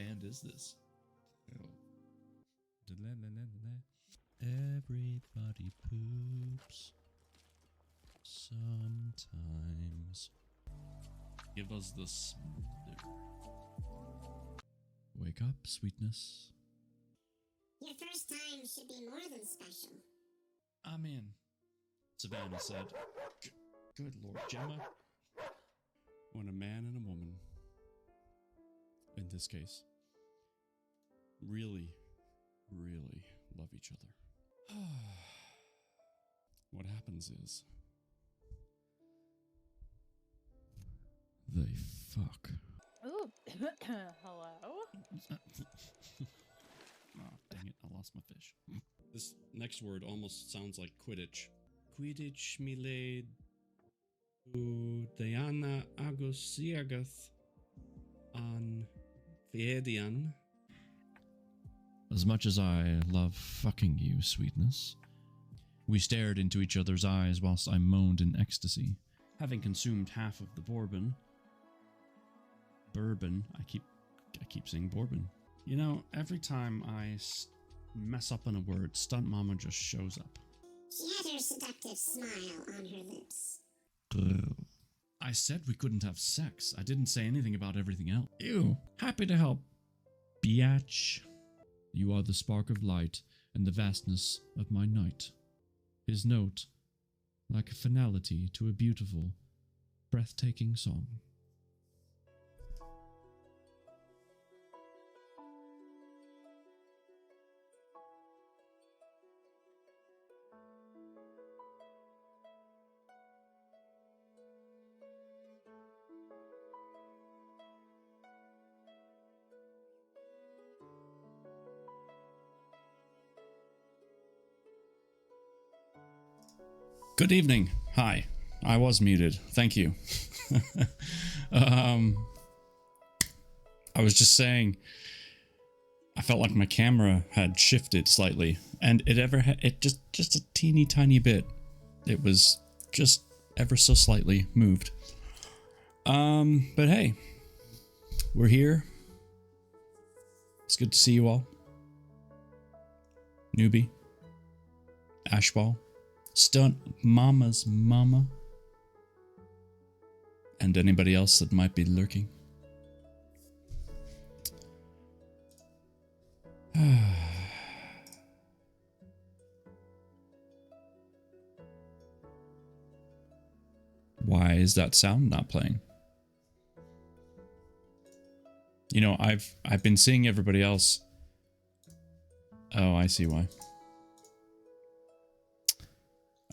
band is this? Everybody poops sometimes. Give us this. Wake up, sweetness. Your first time should be more than special. I'm in, Savannah said. Good Lord, Gemma. When a man and a woman, in this case, really, really love each other, what happens is they fuck. Ooh, hello? Oh, dang it, I lost my fish. This next word almost sounds like Quidditch. Quidditch milade Diana Agosiagath an Theedian. As much as I love fucking you, sweetness, we stared into each other's eyes whilst I moaned in ecstasy. Having consumed half of the bourbon, I keep saying bourbon. You know, every time I mess up on a word, Stunt Mama just shows up. She had her seductive smile on her lips. I said we couldn't have sex. I didn't say anything about everything else. Ew. Happy to help. Biatch. You are the spark of light and the vastness of my night. His note, like a finality to a beautiful, breathtaking song. Good evening. Hi. I was muted. Thank you. I was just saying, I felt like my camera had shifted slightly, and it just a teeny tiny bit. It was just ever so slightly moved. But hey, we're here. It's good to see you all. Newbie. Ashball. Stunt Mama's mama. And anybody else that might be lurking. Why is that sound not playing? You know, I've been seeing everybody else. Oh, I see why.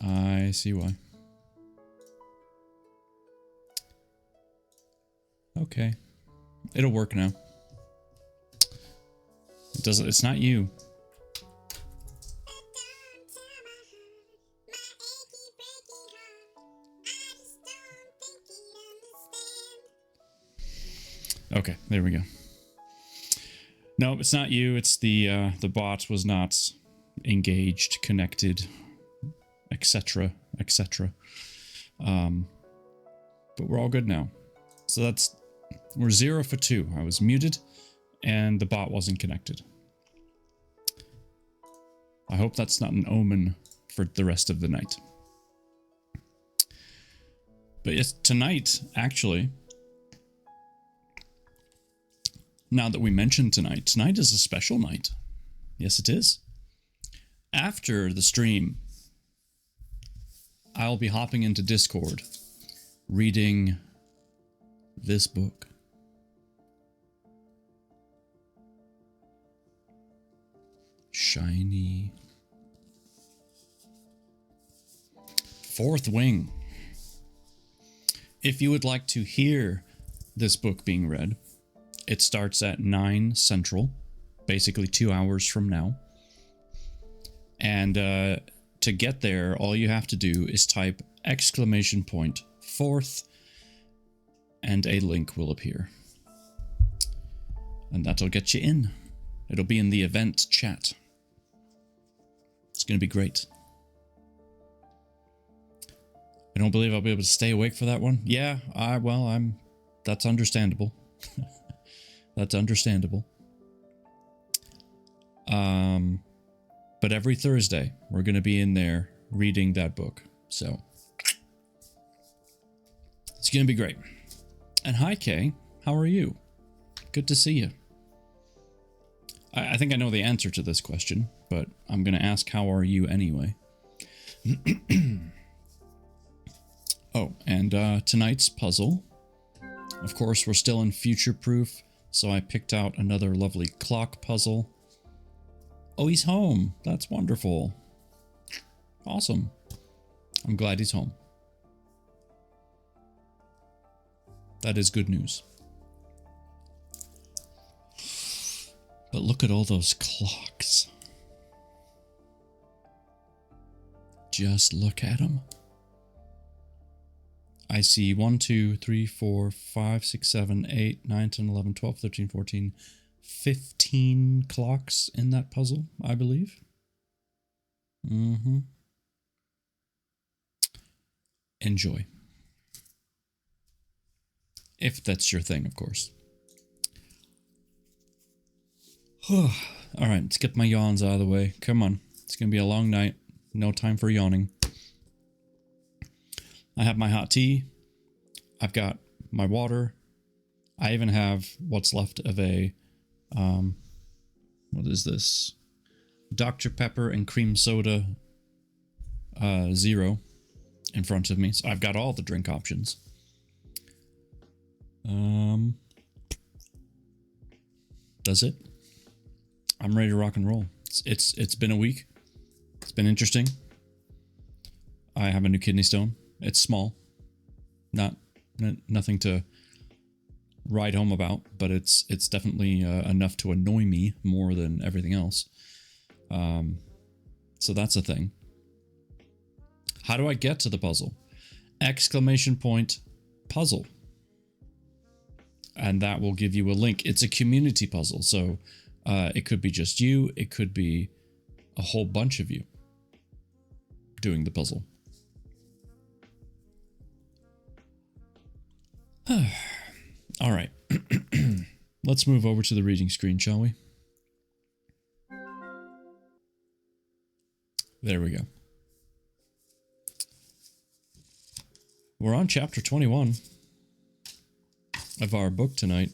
I see why. Okay. It'll work now. It's not you. Okay, there we go. No, it's not you. It's the bot was not engaged, connected, etc., etc. But we're all good now. So we're 0 for 2. I was muted, and the bot wasn't connected. I hope that's not an omen for the rest of the night. But yes, tonight, actually, now that we mentioned tonight is a special night. Yes, it is. After the stream, I'll be hopping into Discord, reading this book. Shiny. Fourth Wing. If you would like to hear this book being read, it starts at 9 Central, basically 2 hours from now. And to get there, all you have to do is type !4th, and a link will appear. And that'll get you in. It'll be in the event chat. It's going to be great. I don't believe I'll be able to stay awake for that one. Yeah, that's understandable. That's understandable. But every Thursday, we're going to be in there reading that book. So it's going to be great. And hi, Kay. How are you? Good to see you. I think I know the answer to this question, but I'm going to ask how are you anyway. Oh, and tonight's puzzle. Of course, we're still in future proof, so I picked out another lovely clock puzzle. Oh, he's home. That's wonderful. Awesome. I'm glad he's home. That is good news. But look at all those clocks. Just look at them. I see 1, 2, 3, 4, 5, 6, 7, 8, 9, 10, 11, 12, 13, 14, 15 clocks in that puzzle, I believe. Enjoy. If that's your thing, of course. All right, let's get my yawns out of the way. Come on. It's going to be a long night. No time for yawning. I have my hot tea. I've got my water. I even have what's left of a, what is this? Dr. Pepper and cream soda zero in front of me. So I've got all the drink options. That's it. I'm ready to rock and roll. It's been a week. It's been interesting. I have a new kidney stone. It's small. Nothing to write home about, but it's definitely enough to annoy me more than everything else. So that's a thing. How do I get to the puzzle? ! Puzzle. And that will give you a link. It's a community puzzle, so it could be just you. It could be a whole bunch of you doing the puzzle. All right. Let's move over to the reading screen, shall we? There we go. We're on chapter 21 of our book tonight.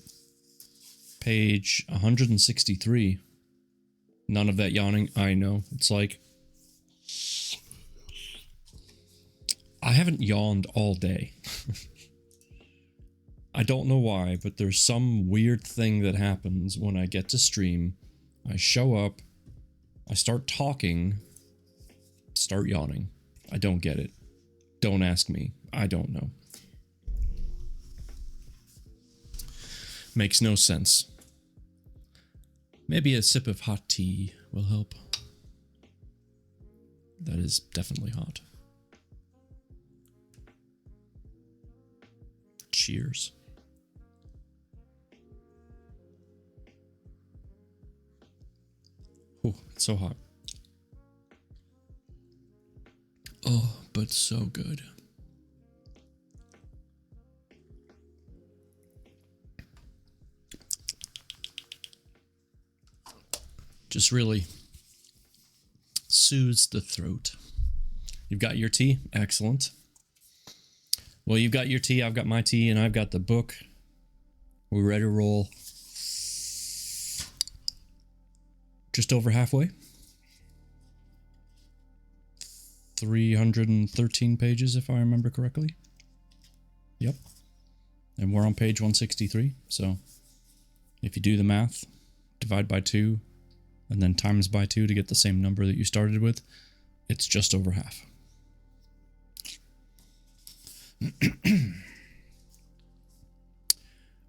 Page 163. None of that yawning. I know. It's like I haven't yawned all day. I don't know why, but there's some weird thing that happens when I get to stream. I show up, I start talking, start yawning. I don't get it. Don't ask me. I don't know. Makes no sense. Maybe a sip of hot tea will help. That is definitely hot. Cheers. Oh, it's so hot. Oh, but so good. Just really soothes the throat. You've got your tea? Excellent. Well, you've got your tea, I've got my tea, and I've got the book. We're ready to roll. Just over halfway. 313 pages, if I remember correctly. Yep. And we're on page 163. So if you do the math, divide by 2, and then times by 2 to get the same number that you started with, it's just over half.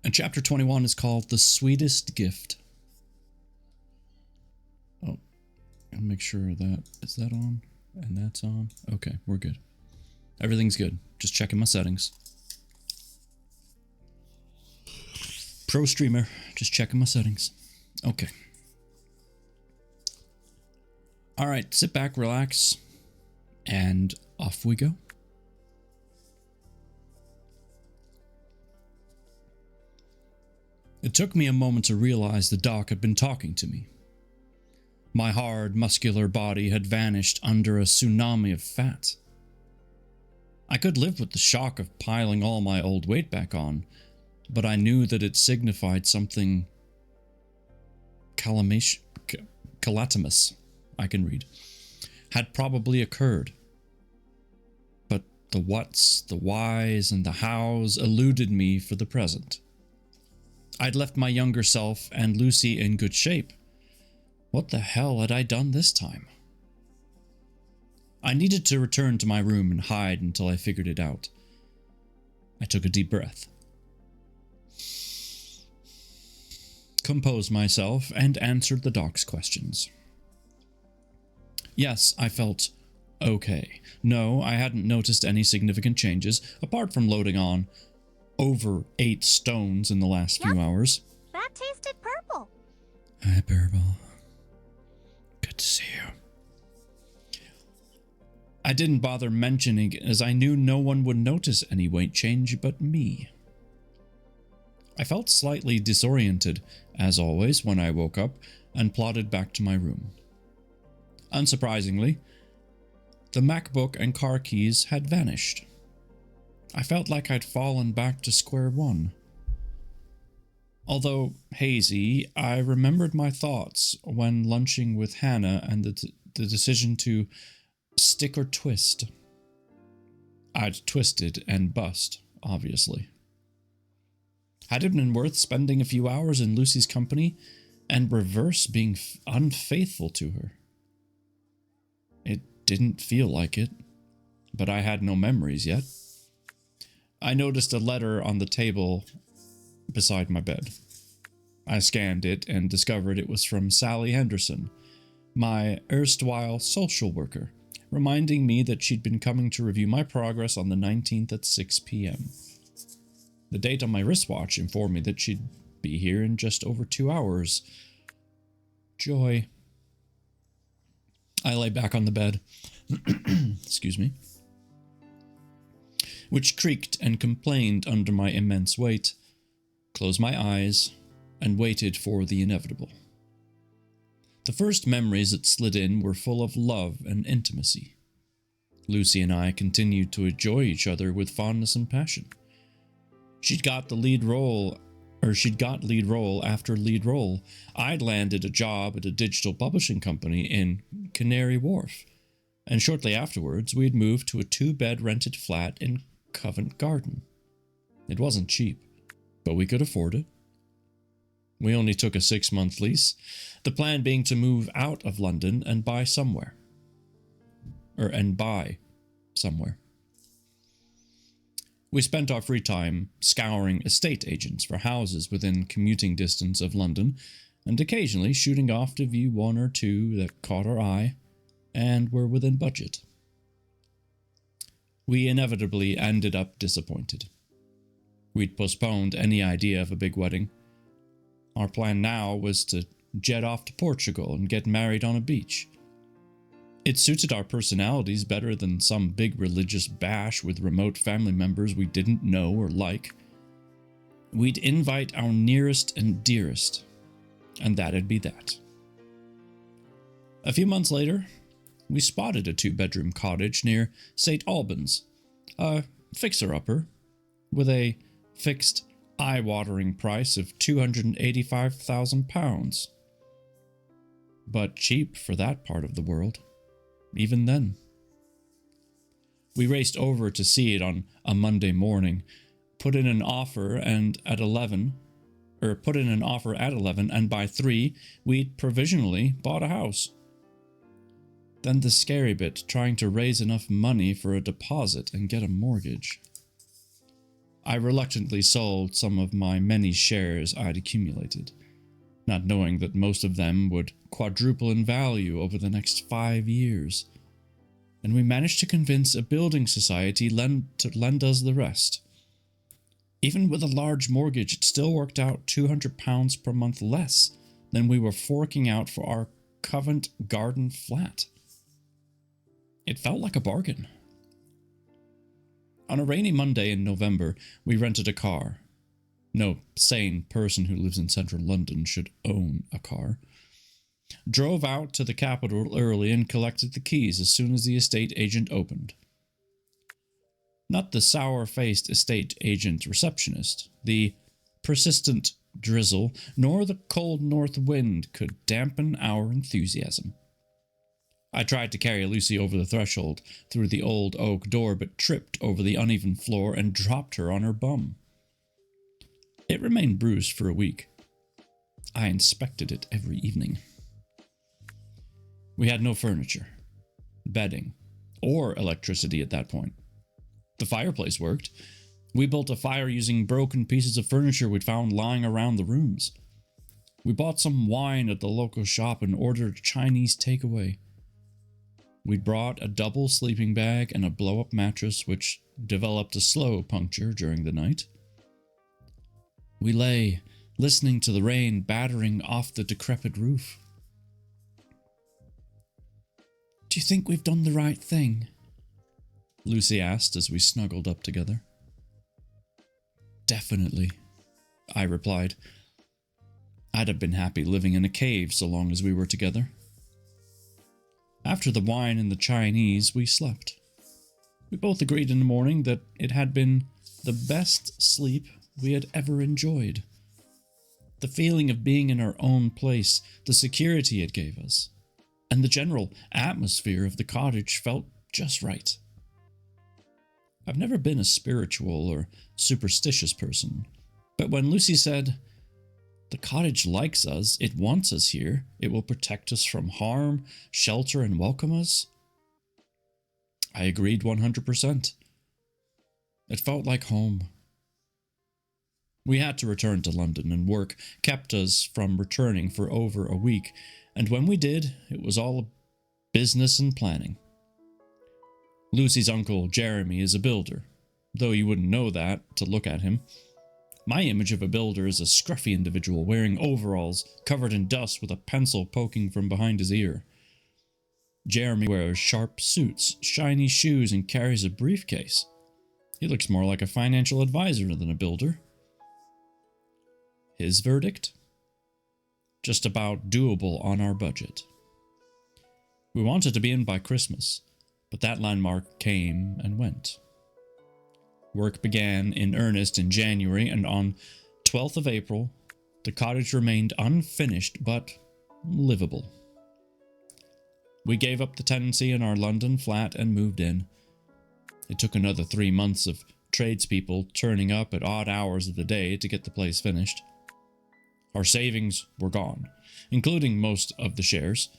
And chapter 21 is called The Sweetest Gift. Oh, I'll make sure that, is that on? And that's on. Okay, we're good. Everything's good. Just checking my settings. Pro streamer, just checking my settings. Okay. All right, sit back, relax, and off we go. It took me a moment to realize the doc had been talking to me. My hard, muscular body had vanished under a tsunami of fat. I could live with the shock of piling all my old weight back on, but I knew that it signified something calamitous, I can read, had probably occurred. But the whats, the whys, and the hows eluded me for the present. I'd left my younger self and Lucy in good shape. What the hell had I done this time? I needed to return to my room and hide until I figured it out. I took a deep breath, composed myself, and answered the doc's questions. Yes, I felt okay. No, I hadn't noticed any significant changes, apart from loading on over 8 stones in the last few hours. That tasted purple. Hi, Purple. Good to see you. I didn't bother mentioning it as I knew no one would notice any weight change but me. I felt slightly disoriented, as always, when I woke up and plodded back to my room. Unsurprisingly, the MacBook and car keys had vanished. I felt like I'd fallen back to square one. Although hazy, I remembered my thoughts when lunching with Hannah and the decision to stick or twist. I'd twisted and bust, obviously. Had it been worth spending a few hours in Lucy's company and reverse being unfaithful to her? It didn't feel like it, but I had no memories yet. I noticed a letter on the table beside my bed. I scanned it and discovered it was from Sally Henderson, my erstwhile social worker, reminding me that she'd been coming to review my progress on the 19th at 6 p.m. The date on my wristwatch informed me that she'd be here in just over 2 hours. Joy. I lay back on the bed, excuse me, which creaked and complained under my immense weight, closed my eyes, and waited for the inevitable. The first memories that slid in were full of love and intimacy. Lucy and I continued to enjoy each other with fondness and passion. She'd got lead role after lead role. I'd landed a job at a digital publishing company in Canary Wharf, and shortly afterwards we'd moved to a 2-bed rented flat in Covent Garden. It wasn't cheap, but we could afford it. We only took a 6-month lease, the plan being to move out of London and buy somewhere. We spent our free time scouring estate agents for houses within commuting distance of London, and occasionally shooting off to view one or two that caught our eye and were within budget. We inevitably ended up disappointed. We'd postponed any idea of a big wedding. Our plan now was to jet off to Portugal and get married on a beach. It suited our personalities better than some big religious bash with remote family members we didn't know or like. We'd invite our nearest and dearest, and that'd be that. A few months later, we spotted a 2-bedroom cottage near St. Albans, a fixer-upper, with a fixed, eye-watering price of £285,000. But cheap for that part of the world, even then. We raced over to see it on a Monday morning, put in an offer at 11, and by 3, we'd provisionally bought a house. Then the scary bit, trying to raise enough money for a deposit and get a mortgage. I reluctantly sold some of my many shares I'd accumulated, not knowing that most of them would quadruple in value over the next 5 years. And we managed to convince a building society to lend us the rest. Even with a large mortgage, it still worked out £200 per month less than we were forking out for our Covent Garden flat. It felt like a bargain. On a rainy Monday in November, we rented a car. No sane person who lives in central London should own a car. drove out to the capital early and collected the keys as soon as the estate agent opened. Not the sour-faced estate agent receptionist, the persistent drizzle, nor the cold north wind could dampen our enthusiasm. I tried to carry Lucy over the threshold through the old oak door, but tripped over the uneven floor and dropped her on her bum. It remained bruised for a week. I inspected it every evening. We had no furniture, bedding, or electricity at that point. The fireplace worked. We built a fire using broken pieces of furniture we'd found lying around the rooms. We bought some wine at the local shop and ordered Chinese takeaway. We'd brought a double sleeping bag and a blow-up mattress which developed a slow puncture during the night. We lay, listening to the rain battering off the decrepit roof. "Do you think we've done the right thing?" Lucy asked as we snuggled up together. "Definitely," I replied. I'd have been happy living in a cave so long as we were together. After the wine and the Chinese, we slept. We both agreed in the morning that it had been the best sleep we had ever enjoyed. The feeling of being in our own place, the security it gave us, and the general atmosphere of the cottage felt just right. I've never been a spiritual or superstitious person, but when Lucy said, "The cottage likes us, it wants us here, it will protect us from harm, shelter, and welcome us," I agreed 100%. It felt like home. We had to return to London, and work kept us from returning for over a week, and when we did, it was all business and planning. Lucy's uncle, Jeremy, is a builder, though you wouldn't know that to look at him. My image of a builder is a scruffy individual wearing overalls covered in dust with a pencil poking from behind his ear. Jeremy wears sharp suits, shiny shoes, and carries a briefcase. He looks more like a financial advisor than a builder. His verdict? Just about doable on our budget. We wanted to be in by Christmas, but that landmark came and went. Work began in earnest in January, and on 12th of April, the cottage remained unfinished but livable. We gave up the tenancy in our London flat and moved in. It took another 3 months of tradespeople turning up at odd hours of the day to get the place finished. Our savings were gone, including most of the shares.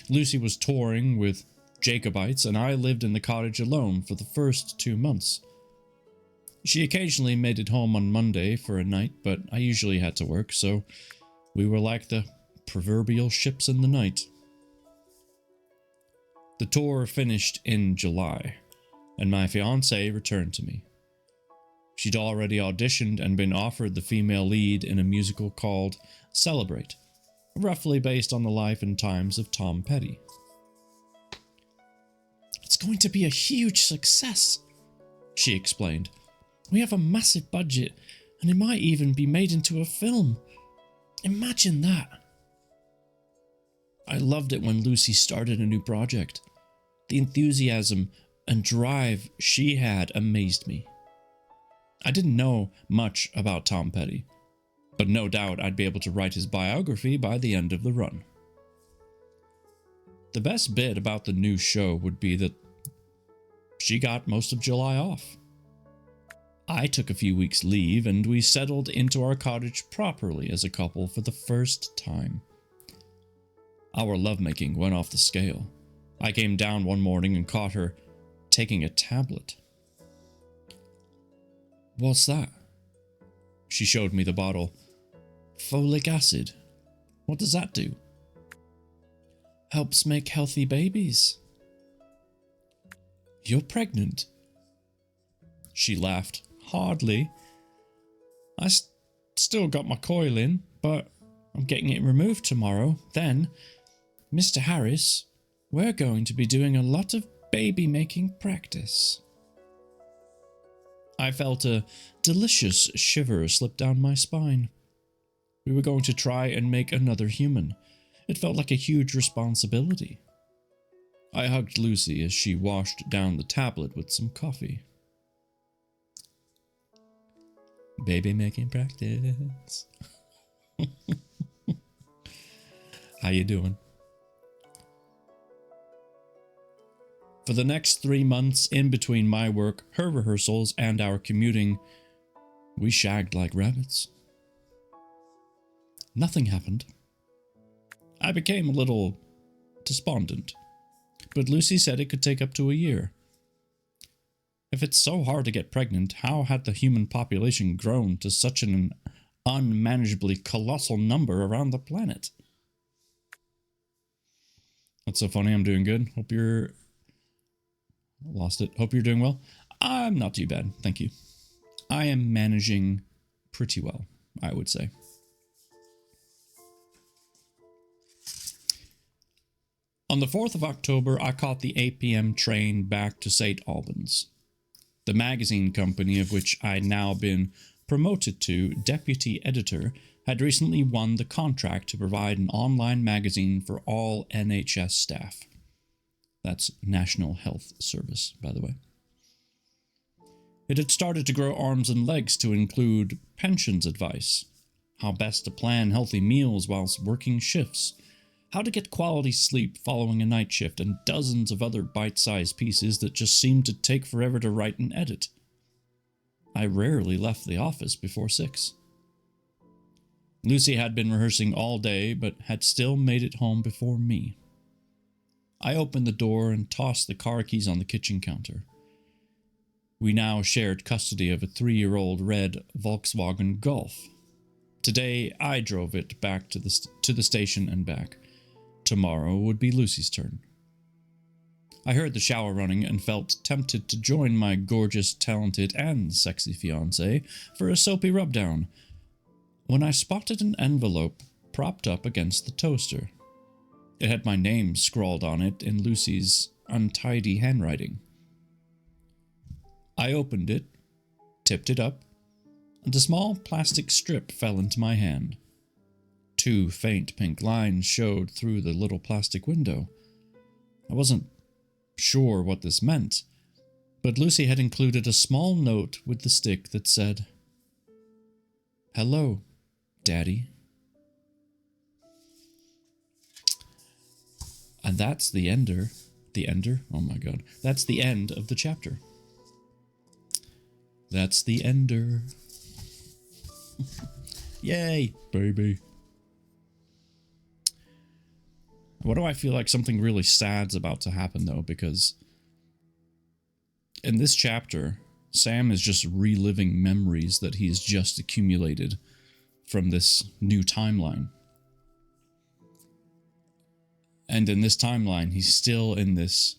Lucy was touring with Jacobites, and I lived in the cottage alone for the first 2 months. She occasionally made it home on Monday for a night, but I usually had to work, so we were like the proverbial ships in the night. The tour finished in July, and my fiancée returned to me. She'd already auditioned and been offered the female lead in a musical called Celebrate, roughly based on the life and times of Tom Petty. "It's going to be a huge success," she explained. "We have a massive budget, and it might even be made into a film. Imagine that." I loved it when Lucy started a new project. The enthusiasm and drive she had amazed me. I didn't know much about Tom Petty, but no doubt I'd be able to write his biography by the end of the run. The best bit about the new show would be that she got most of July off. I took a few weeks' leave, and we settled into our cottage properly as a couple for the first time. Our lovemaking went off the scale. I came down one morning and caught her taking a tablet. "What's that?" She showed me the bottle. "Folic acid. What does that do?" "Helps make healthy babies." "You're pregnant?" She laughed. "Hardly. I still got my coil in, but I'm getting it removed tomorrow. Then, Mr. Harris, we're going to be doing a lot of baby-making practice." I felt a delicious shiver slip down my spine. We were going to try and make another human. It felt like a huge responsibility. I hugged Lucy as she washed down the tablet with some coffee. Baby making practice. How you doing? For the next 3 months, in between my work, her rehearsals, and our commuting, we shagged like rabbits. Nothing happened. I became a little despondent, but Lucy said it could take up to a year. If it's so hard to get pregnant, how had the human population grown to such an unmanageably colossal number around the planet? That's so funny. I'm doing good. Hope you're... Lost it. Hope you're doing well. I'm not too bad, thank you. I am managing pretty well, I would say. On the 4th of October, I caught the 8 p.m. train back to St. Albans. The magazine company of which I'd now been promoted to deputy editor had recently won the contract to provide an online magazine for all NHS staff. That's National Health Service, by the way. It had started to grow arms and legs to include pensions advice, how best to plan healthy meals whilst working shifts, how to get quality sleep following a night shift, and dozens of other bite-sized pieces that just seemed to take forever to write and edit. I rarely left the office before 6. Lucy had been rehearsing all day, but had still made it home before me. I opened the door and tossed the car keys on the kitchen counter. We now shared custody of a 3-year-old red Volkswagen Golf. Today, I drove it back to the station and back. Tomorrow would be Lucy's turn. I heard the shower running and felt tempted to join my gorgeous, talented, and sexy fiancé for a soapy rubdown, when I spotted an envelope propped up against the toaster. It had my name scrawled on it in Lucy's untidy handwriting. I opened it, tipped it up, and a small plastic strip fell into my hand. 2 faint pink lines showed through the little plastic window. I wasn't sure what this meant, but Lucy had included a small note with the stick that said, "Hello, Daddy." And that's the ender. The ender? Oh my god. That's the end of the chapter. That's the ender. Yay, baby. What do I feel like something really sad's about to happen, though? Because in this chapter, Sam is just reliving memories that he's just accumulated from this new timeline. And in this timeline, he's still in this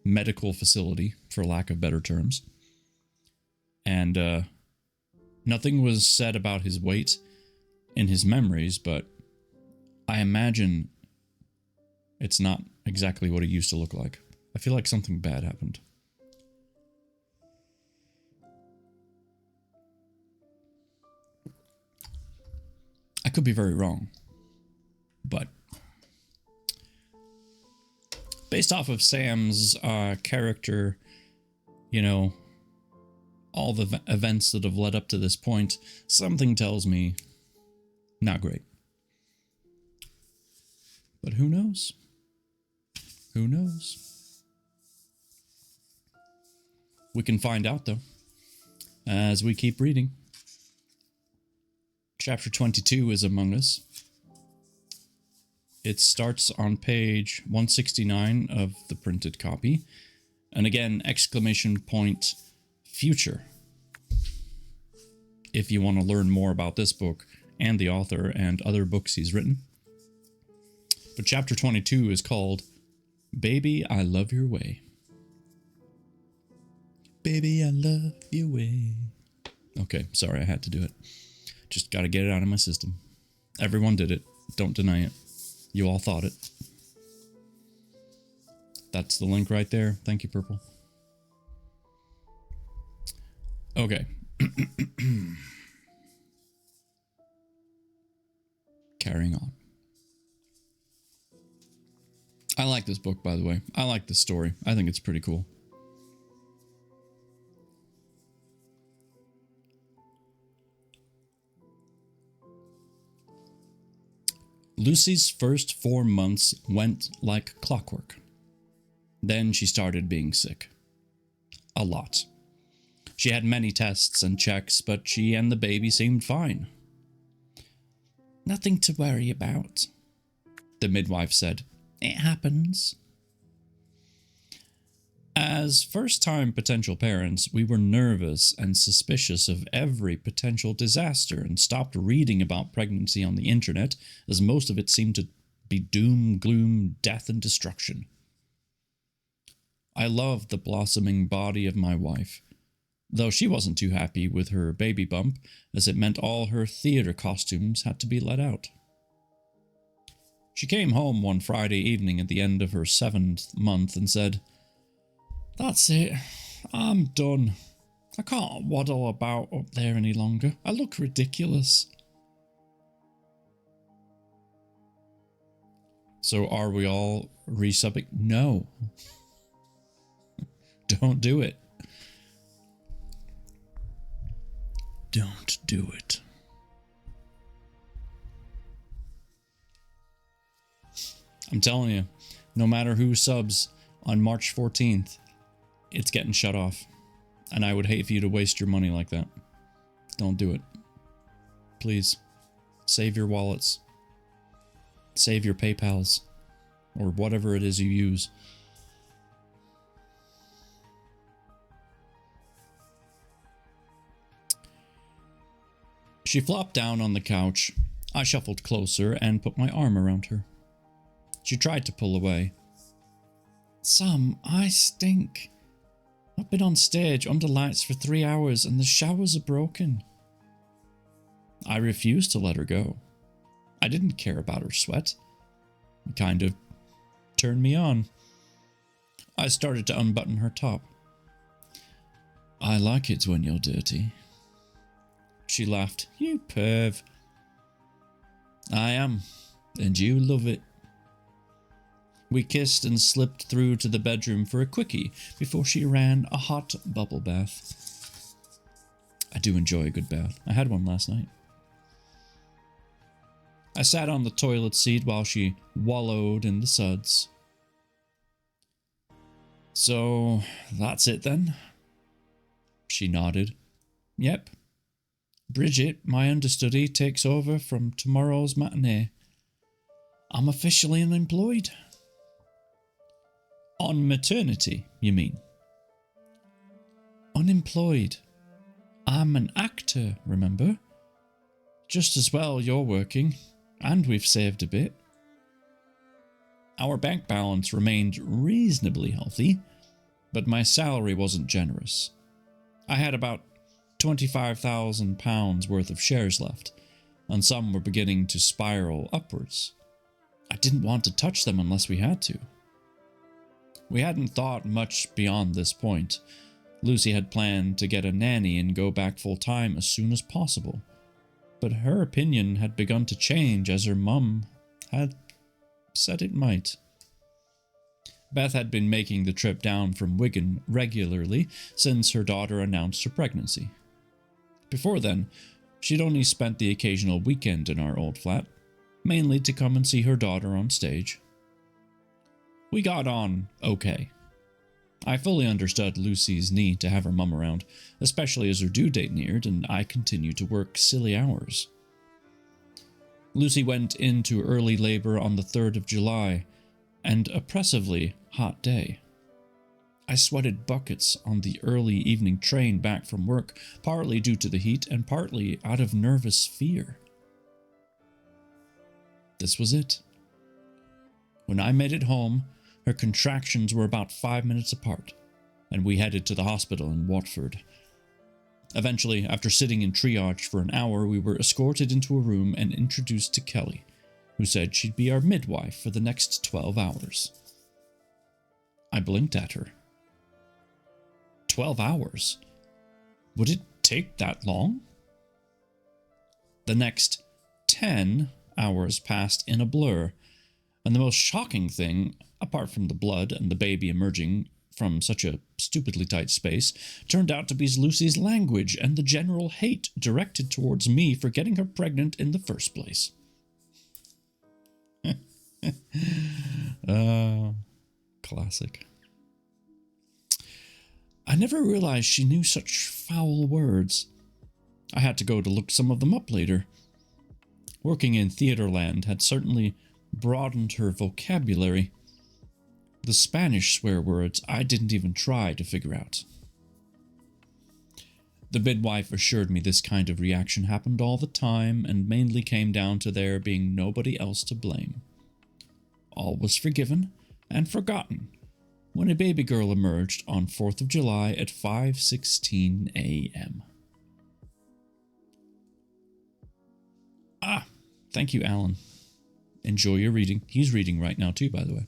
medical facility, for lack of better terms. And nothing was said about his weight in his memories, but I imagine it's not exactly what he used to look like. I feel like something bad happened. I could be very wrong, but based off of Sam's character, you know, all the events that have led up to this point, something tells me not great. But who knows? Who knows? We can find out, though, as we keep reading. Chapter 22 is among us. It starts on page 169 of the printed copy. And again, exclamation point, future. If you want to learn more about this book and the author and other books he's written. But chapter 22 is called Baby, I Love Your Way. Baby, I love your way. Okay, sorry, I had to do it. Just gotta get it out of my system. Everyone did it. Don't deny it. You all thought it. That's the link right there. Thank you, Purple. Okay. carrying on. I like this book, by the way. I like this story. I think it's pretty cool. Lucy's first 4 months went like clockwork. Then she started being sick. A lot. She had many tests and checks, but she and the baby seemed fine. Nothing to worry about, the midwife said. It happens. As first-time potential parents, we were nervous and suspicious of every potential disaster and stopped reading about pregnancy on the internet, as most of it seemed to be doom, gloom, death, and destruction. I loved the blossoming body of my wife, though she wasn't too happy with her baby bump, as it meant all her theater costumes had to be let out. She came home one Friday evening at the end of her 7th month and said, "That's it. I'm done. I can't waddle about up there any longer. I look ridiculous." So are we all resubbing? No. Don't do it. Don't do it. I'm telling you, no matter who subs on March 14th, it's getting shut off. And I would hate for you to waste your money like that. Don't do it. Please. Save your wallets. Save your PayPals. Or whatever it is you use. She flopped down on the couch. I shuffled closer and put my arm around her. She tried to pull away. "Sam, I stink. I've been on stage under lights for 3 hours and the showers are broken." I refused to let her go. I didn't care about her sweat. It kind of turned me on. I started to unbutton her top. "I like it when you're dirty." She laughed. "You perv." "I am, and you love it." We kissed and slipped through to the bedroom for a quickie before she ran a hot bubble bath. I do enjoy a good bath. I had one last night. I sat on the toilet seat while she wallowed in the suds. "So, that's it then?" She nodded. "Yep. Bridget, my understudy, takes over from tomorrow's matinee. I'm officially unemployed." "On maternity, you mean?" "Unemployed. I'm an actor, remember? Just as well you're working, and we've saved a bit." Our bank balance remained reasonably healthy, but my salary wasn't generous. I had about £25,000 worth of shares left, and some were beginning to spiral upwards. I didn't want to touch them unless we had to. We hadn't thought much beyond this point. Lucy had planned to get a nanny and go back full-time as soon as possible, but her opinion had begun to change as her mum had said it might. Beth had been making the trip down from Wigan regularly since her daughter announced her pregnancy. Before then, she'd only spent the occasional weekend in our old flat, mainly to come and see her daughter on stage. We got on okay. I fully understood Lucy's need to have her mum around, especially as her due date neared and I continued to work silly hours. Lucy went into early labor on the 3rd of July, an oppressively hot day. I sweated buckets on the early evening train back from work, partly due to the heat and partly out of nervous fear. This was it. When I made it home, her contractions were about 5 minutes apart, and we headed to the hospital in Watford. Eventually, after sitting in triage for an hour, we were escorted into a room and introduced to Kelly, who said she'd be our midwife for the next 12 hours. I blinked at her. 12 hours? Would it take that long? The next 10 hours passed in a blur. And the most shocking thing, apart from the blood and the baby emerging from such a stupidly tight space, turned out to be Lucy's language and the general hate directed towards me for getting her pregnant in the first place. Classic. I never realized she knew such foul words. I had to go to look some of them up later. Working in Theaterland had certainly broadened her vocabulary. The Spanish swear words I didn't even try to figure out. The midwife assured me this kind of reaction happened all the time and mainly came down to there being nobody else to blame. All was forgiven and forgotten when a baby girl emerged on 4th of July at 5:16 a.m. Ah, thank you, Alan. Enjoy your reading. He's reading right now too, by the way.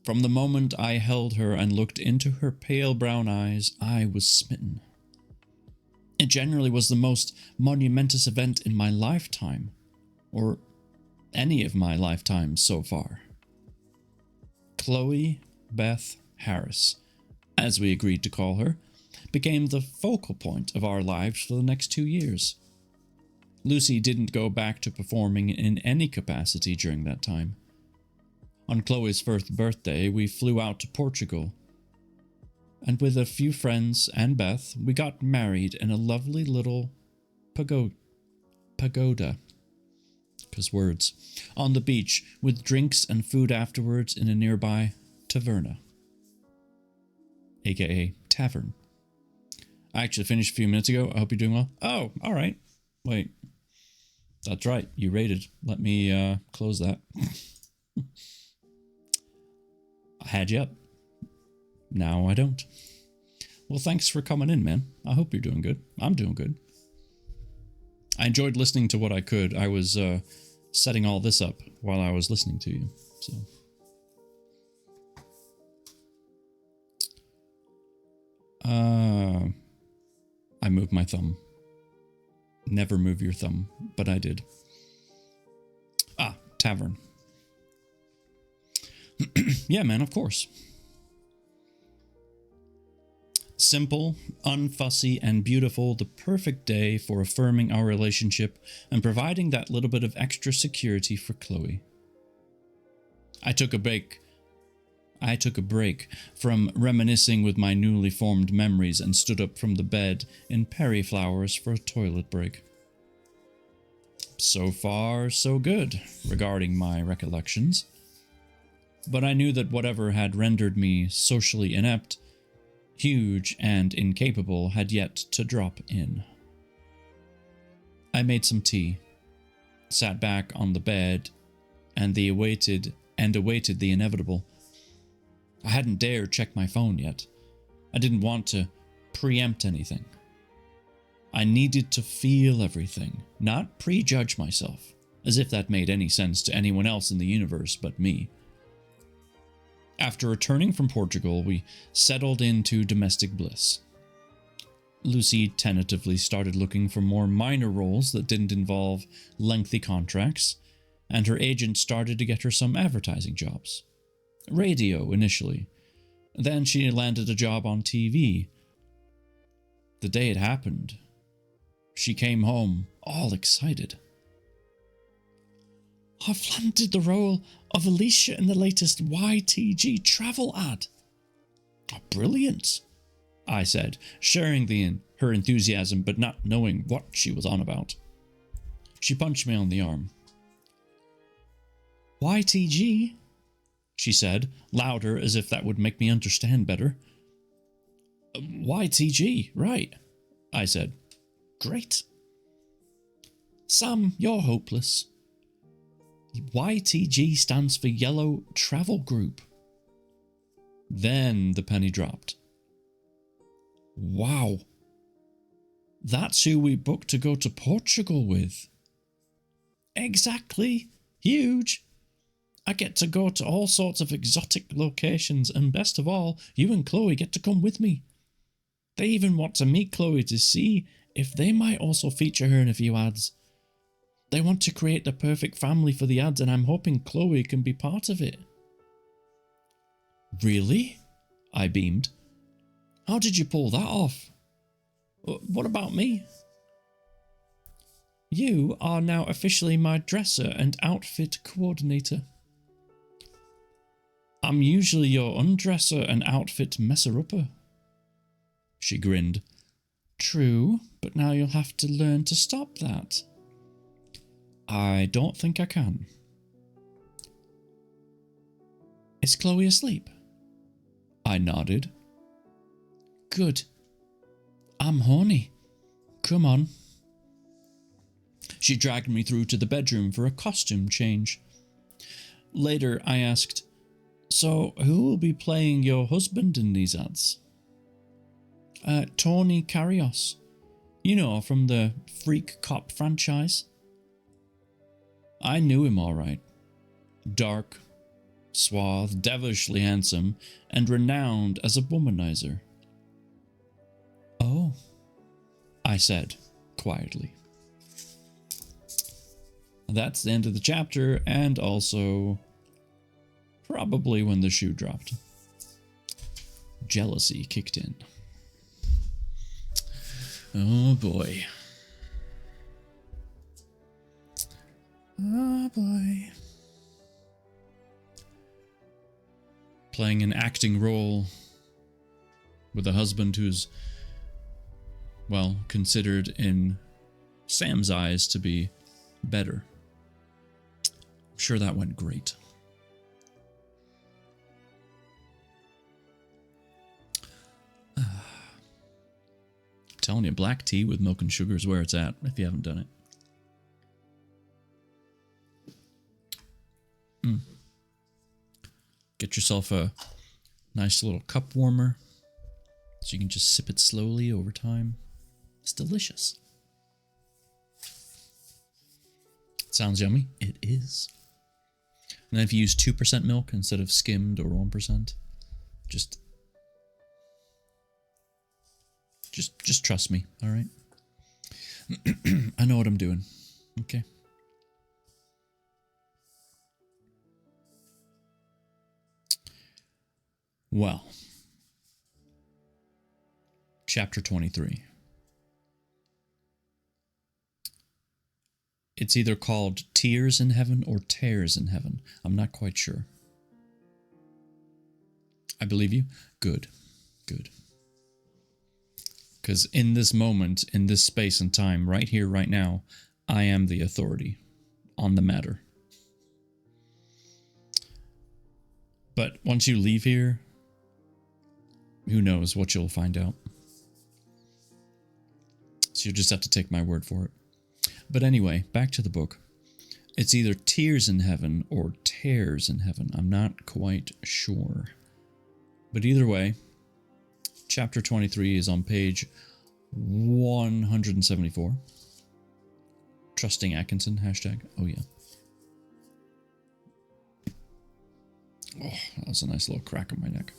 From the moment I held her and looked into her pale brown eyes, I was smitten. It generally was the most monumentous event in my lifetime, or any of my lifetimes so far. Chloe Beth Harris, as we agreed to call her, became the focal point of our lives for the next 2 years. Lucy didn't go back to performing in any capacity during that time. On Chloe's first birthday, we flew out to Portugal, and with a few friends and Beth, we got married in a lovely little pagoda, 'cause words, on the beach with drinks and food afterwards in a nearby taverna, aka tavern. I actually finished a few minutes ago. I hope you're doing well. Oh, all right. Wait. That's right. You rated. Let me close that. I had you up. Now I don't. Well, thanks for coming in, man. I hope you're doing good. I'm doing good. I enjoyed listening to what I could. I was setting all this up while I was listening to you. So. I moved my thumb. Never move your thumb, but I did. Ah, tavern. Yeah, man, of course. Simple, unfussy, and beautiful, the perfect day for affirming our relationship and providing that little bit of extra security for Chloe. I took a break from reminiscing with my newly formed memories and stood up from the bed in Perry Flowers for a toilet break. So far, so good regarding my recollections. But I knew that whatever had rendered me socially inept, huge, and incapable had yet to drop in. I made some tea, sat back on the bed, and awaited the inevitable. I hadn't dared check my phone yet. I didn't want to preempt anything. I needed to feel everything, not prejudge myself, as if that made any sense to anyone else in the universe but me. After returning from Portugal, we settled into domestic bliss. Lucy tentatively started looking for more minor roles that didn't involve lengthy contracts, and her agent started to get her some advertising jobs. Radio, initially. Then she landed a job on TV. The day it happened, she came home all excited. "I've landed the role of Alicia in the latest YTG travel ad." "Oh, brilliant," I said, sharing her enthusiasm but not knowing what she was on about. She punched me on the arm. "YTG?" she said, louder as if that would make me understand better. "YTG, right," I said. "Great." "Sam, you're hopeless. YTG stands for Yellow Travel Group." Then the penny dropped. Wow. That's who we booked to go to Portugal with. Exactly. Huge. I get to go to all sorts of exotic locations, and best of all, you and Chloe get to come with me. They even want to meet Chloe to see if they might also feature her in a few ads. They want to create the perfect family for the ads, and I'm hoping Chloe can be part of it. Really? I beamed. How did you pull that off? What about me? You are now officially my dresser and outfit coordinator. I'm usually your undresser and outfit messer-upper. She grinned. True, but now you'll have to learn to stop that. I don't think I can. Is Chloe asleep? I nodded. Good. I'm horny. Come on. She dragged me through to the bedroom for a costume change. Later, I asked, so who will be playing your husband in these ads? Tony Carrios. You know, from the Freak Cop franchise. I knew him all right. Dark, suave, devilishly handsome, and renowned as a womanizer. Oh, I said, quietly. That's the end of the chapter, and also probably when the shoe dropped. Jealousy kicked in. Oh boy. Oh boy. Playing an acting role with a husband who's, well, considered in Sam's eyes to be better. I'm sure that went great. I'm telling you, black tea with milk and sugar is where it's at, if you haven't done it. Get yourself a nice little cup warmer so you can just sip it slowly over time. It's delicious. It sounds yummy. It is. And then if you use 2% milk instead of skimmed or 1%, just trust me, all right? I know what I'm doing. Okay. Well, chapter 23. It's either called Tears in Heaven or Tears in Heaven. I'm not quite sure. I believe you? Good. Good. Because in this moment, in this space and time, right here, right now, I am the authority on the matter. But once you leave here, who knows what you'll find out. So you'll just have to take my word for it. But anyway, back to the book. It's either Tears in Heaven or Tears in Heaven. I'm not quite sure. But either way, chapter 23 is on page 174. Trusting Atkinson, hashtag. Oh yeah. Oh, that was a nice little crack on my neck.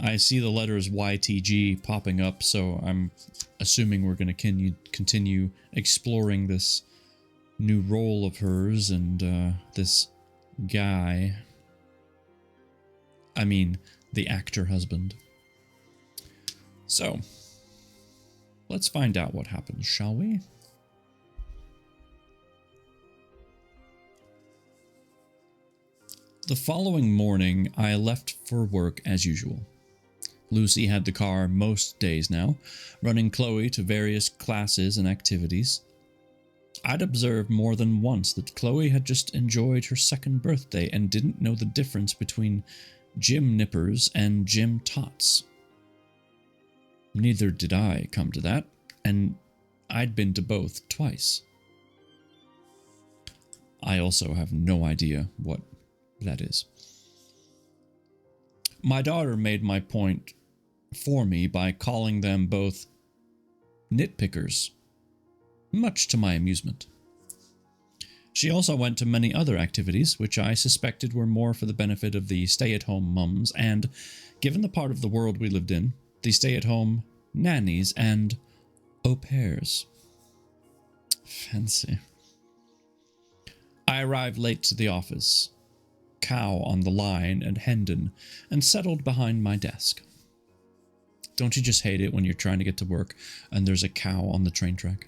I see the letters YTG popping up, so I'm assuming we're going to continue exploring this new role of hers and this guy. I mean, the actor husband. So, let's find out what happens, shall we? The following morning, I left for work as usual. Lucy had the car most days now, running Chloe to various classes and activities. I'd observed more than once that Chloe had just enjoyed her second birthday and didn't know the difference between gym nippers and gym tots. Neither did I, come to that, and I'd been to both twice. I also have no idea what that is. My daughter made my point for me by calling them both nitpickers, much to my amusement. She also went to many other activities, which I suspected were more for the benefit of the stay-at-home mums and, given the part of the world we lived in, the stay-at-home nannies and au pairs. Fancy. I arrived late to the office, Cow on the line and Hendon, and settled behind my desk. Don't you just hate it when you're trying to get to work and there's a cow on the train track?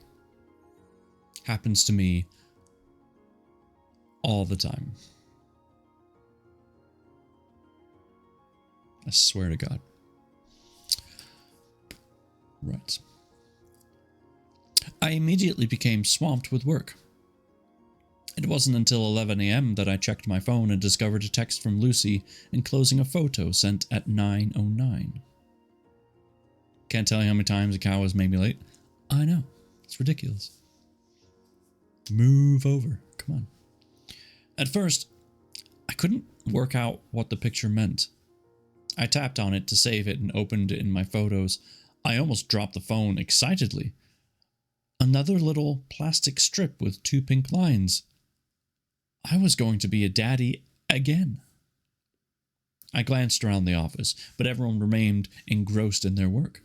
Happens to me all the time. I swear to God. Right. I immediately became swamped with work. It wasn't until 11 a.m. that I checked my phone and discovered a text from Lucy enclosing a photo sent at 9:09. Can't tell you how many times a cow has made me late. I know. It's ridiculous. Move over. Come on. At first, I couldn't work out what the picture meant. I tapped on it to save it and opened it in my photos. I almost dropped the phone excitedly. Another little plastic strip with 2 pink lines. I was going to be a daddy again. I glanced around the office, but everyone remained engrossed in their work.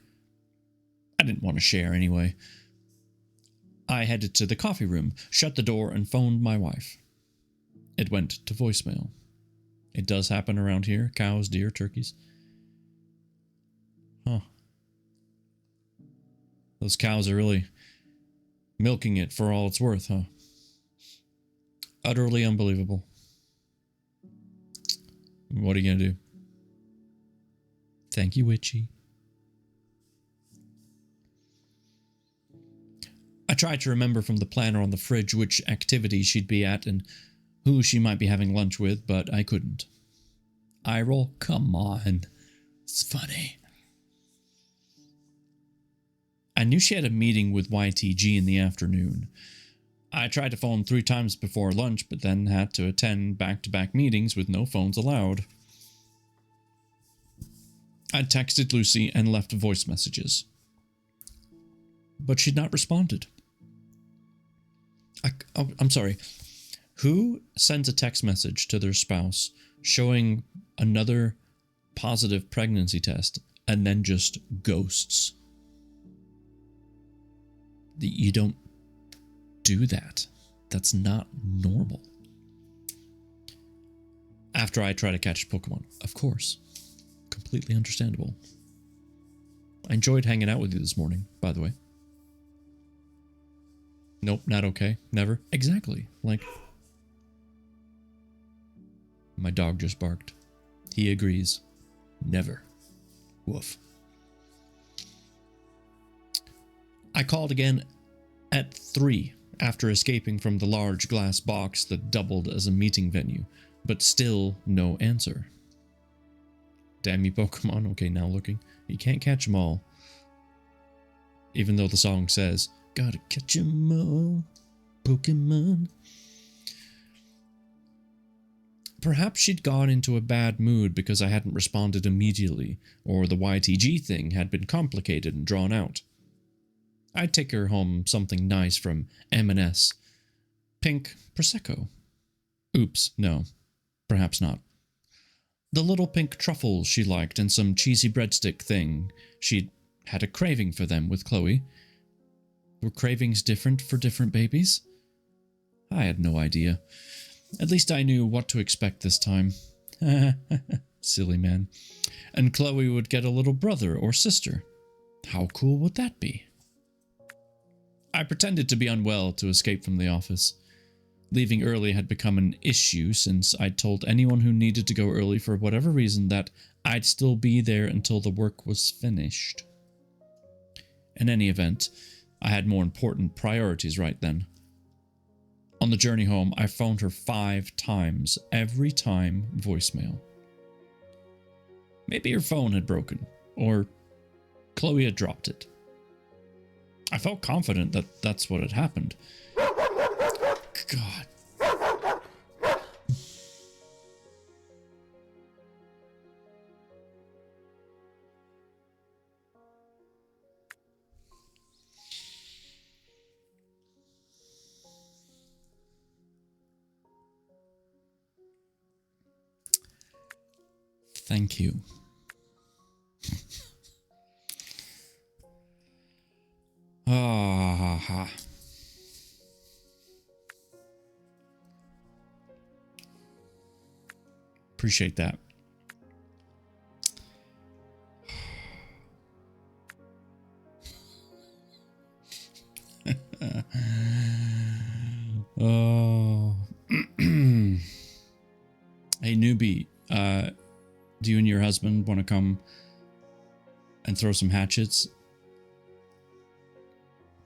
I didn't want to share anyway. I headed to the coffee room, shut the door, and phoned my wife. It went to voicemail. It does happen around here. Cows, deer, turkeys. Huh. Those cows are really milking it for all it's worth, huh? Utterly unbelievable. What are you gonna do? Thank you, Witchy. I tried to remember from the planner on the fridge which activities she'd be at and who she might be having lunch with, but I couldn't. Eye roll? Come on. It's funny. I knew she had a meeting with YTG in the afternoon. I tried to phone 3 times before lunch, but then had to attend back-to-back meetings with no phones allowed. I texted Lucy and left voice messages. But she'd not responded. I'm sorry. Who sends a text message to their spouse showing another positive pregnancy test and then just ghosts? You don't do that. That's not normal. After I try to catch Pokemon, of course. Completely understandable. I enjoyed hanging out with you this morning, by the way. Nope, not okay. Never. Exactly. Like, my dog just barked. He agrees. Never. Woof. I called again at 3 after escaping from the large glass box that doubled as a meeting venue, but still no answer. Damn you, Pokemon. Okay, now looking. You can't catch them all. Even though the song says, gotta catch 'em all, Pokemon. Perhaps she'd gone into a bad mood because I hadn't responded immediately, or the YTG thing had been complicated and drawn out. I'd take her home something nice from M&S. Pink Prosecco. Oops, no. Perhaps not. The little pink truffles she liked and some cheesy breadstick thing. She'd had a craving for them with Chloe. Were cravings different for different babies? I had no idea. At least I knew what to expect this time. Silly man. And Chloe would get a little brother or sister. How cool would that be? I pretended to be unwell to escape from the office. Leaving early had become an issue since I'd told anyone who needed to go early for whatever reason that I'd still be there until the work was finished. In any event, I had more important priorities right then. On the journey home, I phoned her 5 times, every time voicemail. Maybe her phone had broken, or Chloe had dropped it. I felt confident that that's what had happened. God. Thank you. Ah. Appreciate that. Oh. Hey, newbie. Do you and your husband want to come and throw some hatchets?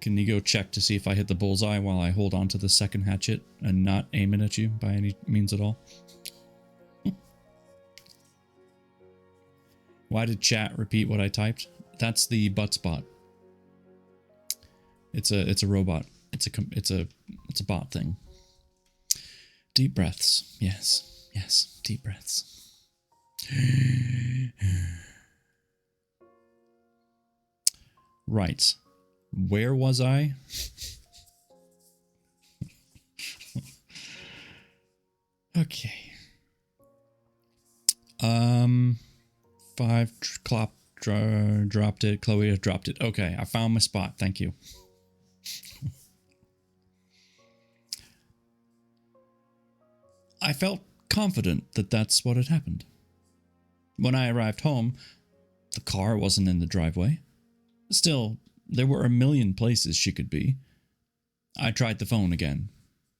Can you go check to see if I hit the bullseye while I hold on to the second hatchet and not aim it at you by any means at all? Why did chat repeat what I typed? That's the butt spot. It's a robot. It's a bot thing. Deep breaths. Yes. Yes. Deep breaths. Right. Where was I? Okay. 5 Clop dropped it. Chloe dropped it. Okay, I found my spot. Thank you. I felt confident that that's what had happened. When I arrived home, the car wasn't in the driveway. Still, there were a million places she could be. I tried the phone again,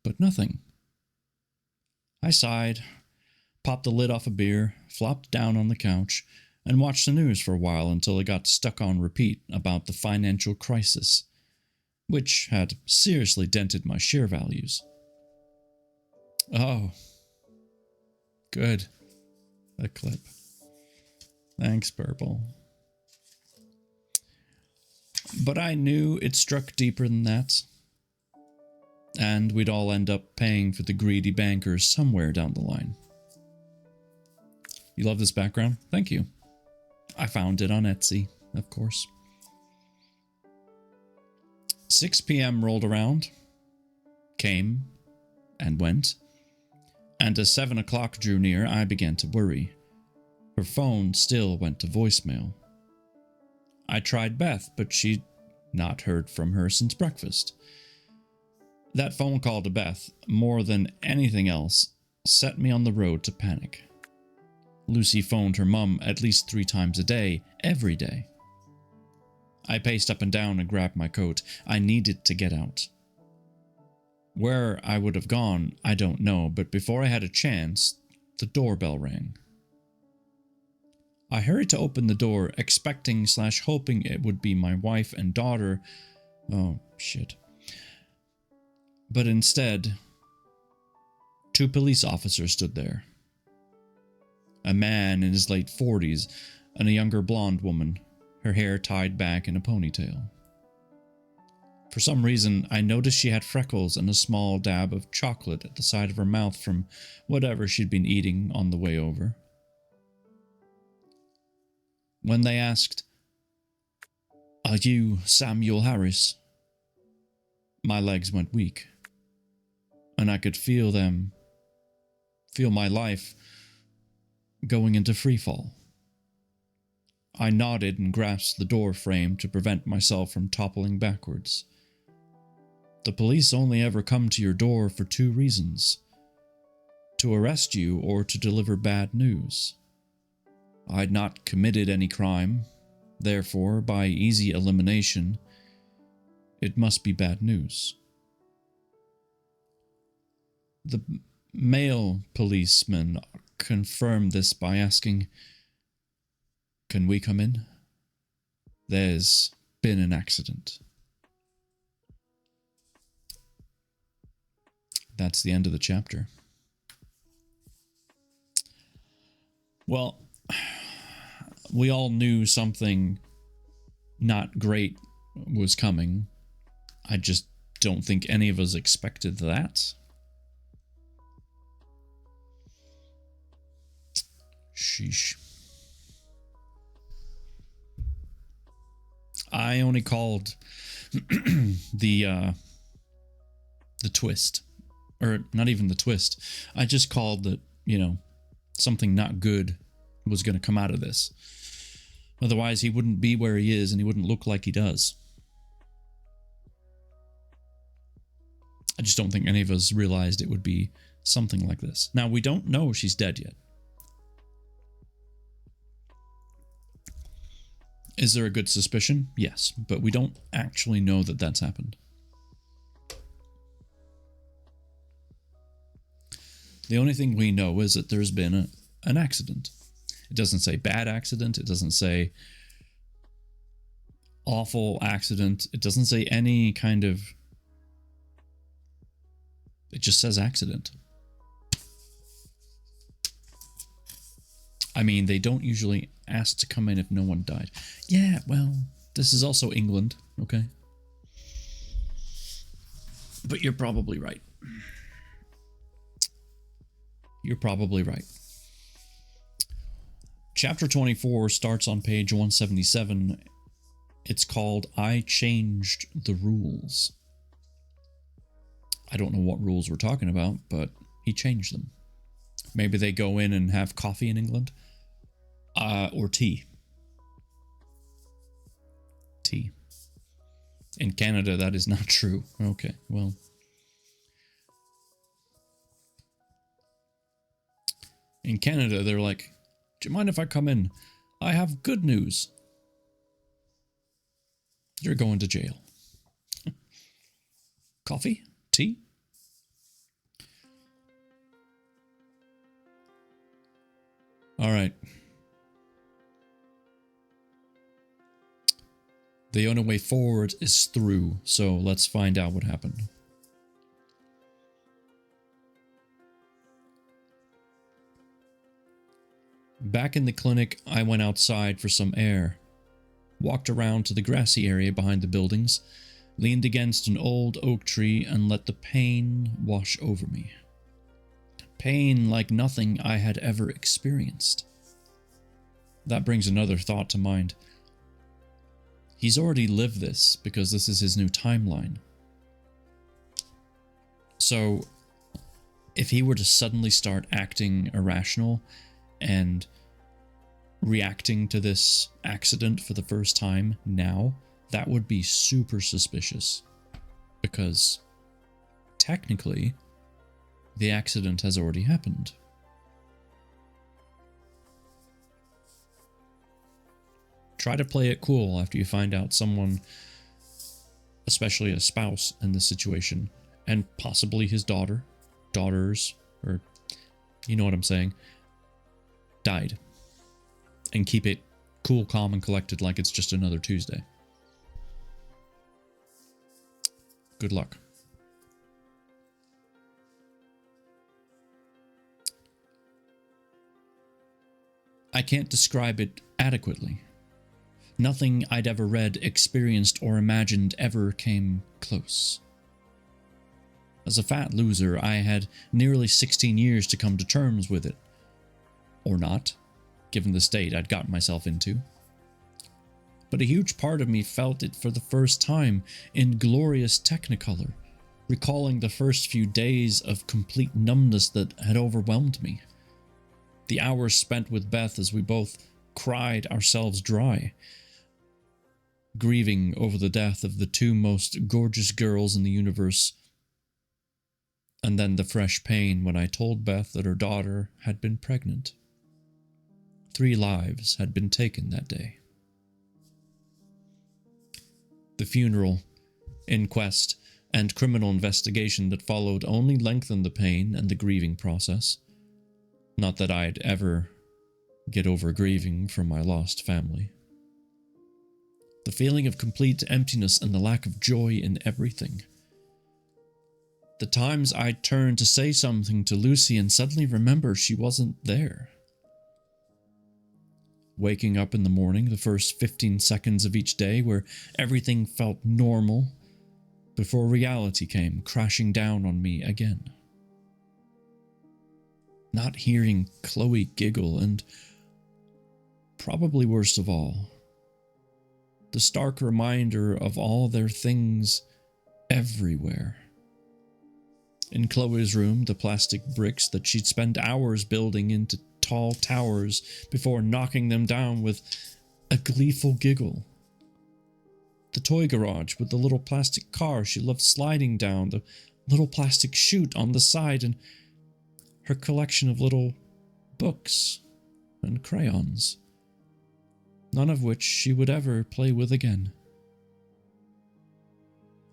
but nothing. I sighed, popped the lid off a beer, flopped down on the couch, and watched the news for a while until it got stuck on repeat about the financial crisis, which had seriously dented my share values. Oh. Good. A clip. Thanks, Purple. But I knew it struck deeper than that. And we'd all end up paying for the greedy bankers somewhere down the line. You love this background? Thank you. I found it on Etsy, of course. 6 p.m. rolled around, came, and went. And as 7 o'clock drew near, I began to worry. Her phone still went to voicemail. I tried Beth, but she'd not heard from her since breakfast. That phone call to Beth, more than anything else, set me on the road to panic. Lucy phoned her mum at least 3 times a day, every day. I paced up and down and grabbed my coat. I needed to get out. Where I would have gone, I don't know, but before I had a chance, the doorbell rang. I hurried to open the door, expecting/hoping it would be my wife and daughter. Oh, shit. But instead, 2 police officers stood there. A man in his late 40s and a younger blonde woman, her hair tied back in a ponytail. For some reason, I noticed she had freckles and a small dab of chocolate at the side of her mouth from whatever she'd been eating on the way over. When they asked, "Are you Samuel Harris?" my legs went weak, and I could feel my life going into freefall. I nodded and grasped the door frame to prevent myself from toppling backwards. The police only ever come to your door for 2 reasons: to arrest you or to deliver bad news. I'd not committed any crime, therefore, by easy elimination, it must be bad news. The male policeman confirmed this by asking, "Can we come in? There's been an accident." That's the end of the chapter. Well, we all knew something not great was coming. I just don't think any of us expected that. Sheesh. I only called the twist. Or not even the twist. I just called that, something not good was going to come out of this. Otherwise, he wouldn't be where he is and he wouldn't look like he does. I just don't think any of us realized it would be something like this. Now, we don't know she's dead yet. Is there a good suspicion? Yes, but we don't actually know that that's happened. The only thing we know is that there's been an accident. It doesn't say bad accident. It doesn't say awful accident. It doesn't say any kind of... It just says accident. I mean, they don't usually ask to come in if no one died. Yeah, well, this is also England, okay? But you're probably right. You're probably right. Chapter 24 starts on page 177. It's called I Changed the Rules. I don't know what rules we're talking about, but he changed them. Maybe they go in and have coffee in England. Or tea. Tea. In Canada, that is not true. Okay, well. In Canada, they're like, do you mind if I come in? I have good news. You're going to jail. Coffee? Tea? All right. The only way forward is through, so let's find out what happened. Back in the clinic, I went outside for some air, walked around to the grassy area behind the buildings, leaned against an old oak tree, and let the pain wash over me. Pain like nothing I had ever experienced. That brings another thought to mind. He's already lived this because this is his new timeline. So, if he were to suddenly start acting irrational and reacting to this accident for the first time now, that would be super suspicious. Because, technically, the accident has already happened. Try to play it cool after you find out someone, especially a spouse in this situation, and possibly his daughters, or you know what I'm saying, died. And keep it cool, calm, and collected like it's just another Tuesday. Good luck. I can't describe it adequately. Nothing I'd ever read, experienced, or imagined ever came close. As a fat loser, I had nearly 16 years to come to terms with it. Or not, given the state I'd gotten myself into. But a huge part of me felt it for the first time in glorious technicolor, recalling the first few days of complete numbness that had overwhelmed me. The hours spent with Beth as we both cried ourselves dry, grieving over the death of the two most gorgeous girls in the universe, and then the fresh pain when I told Beth that her daughter had been pregnant. 3 lives had been taken that day. The funeral, inquest, and criminal investigation that followed only lengthened the pain and the grieving process. Not that I'd ever get over grieving from my lost family. The feeling of complete emptiness and the lack of joy in everything. The times I'd turn to say something to Lucy and suddenly remember she wasn't there. Waking up in the morning, the first 15 seconds of each day where everything felt normal, before reality came crashing down on me again. Not hearing Chloe giggle, and probably worst of all, the stark reminder of all their things everywhere. In Chloe's room, the plastic bricks that she'd spend hours building into tall towers before knocking them down with a gleeful giggle. The toy garage with the little plastic car she loved sliding down, the little plastic chute on the side, and her collection of little books and crayons, none of which she would ever play with again.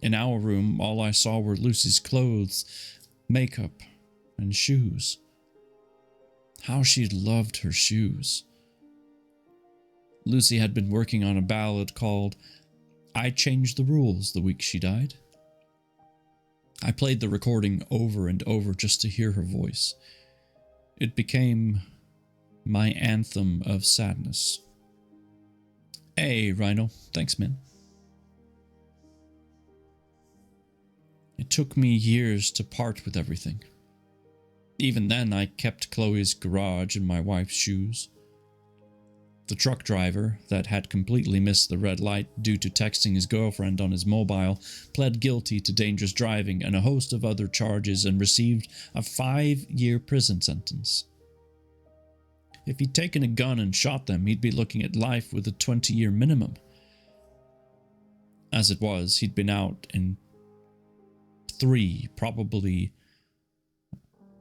In our room, all I saw were Lucy's clothes, makeup, and shoes. How she loved her shoes. Lucy had been working on a ballad called I Changed the Rules the week she died. I played the recording over and over just to hear her voice. It became my anthem of sadness. Hey, Rhino. Thanks, man. It took me years to part with everything. Even then, I kept Chloe's garage and my wife's shoes. The truck driver that had completely missed the red light due to texting his girlfriend on his mobile pled guilty to dangerous driving and a host of other charges and received a 5-year prison sentence. If he'd taken a gun and shot them, he'd be looking at life with a 20-year minimum. As it was, he'd been out in 3, probably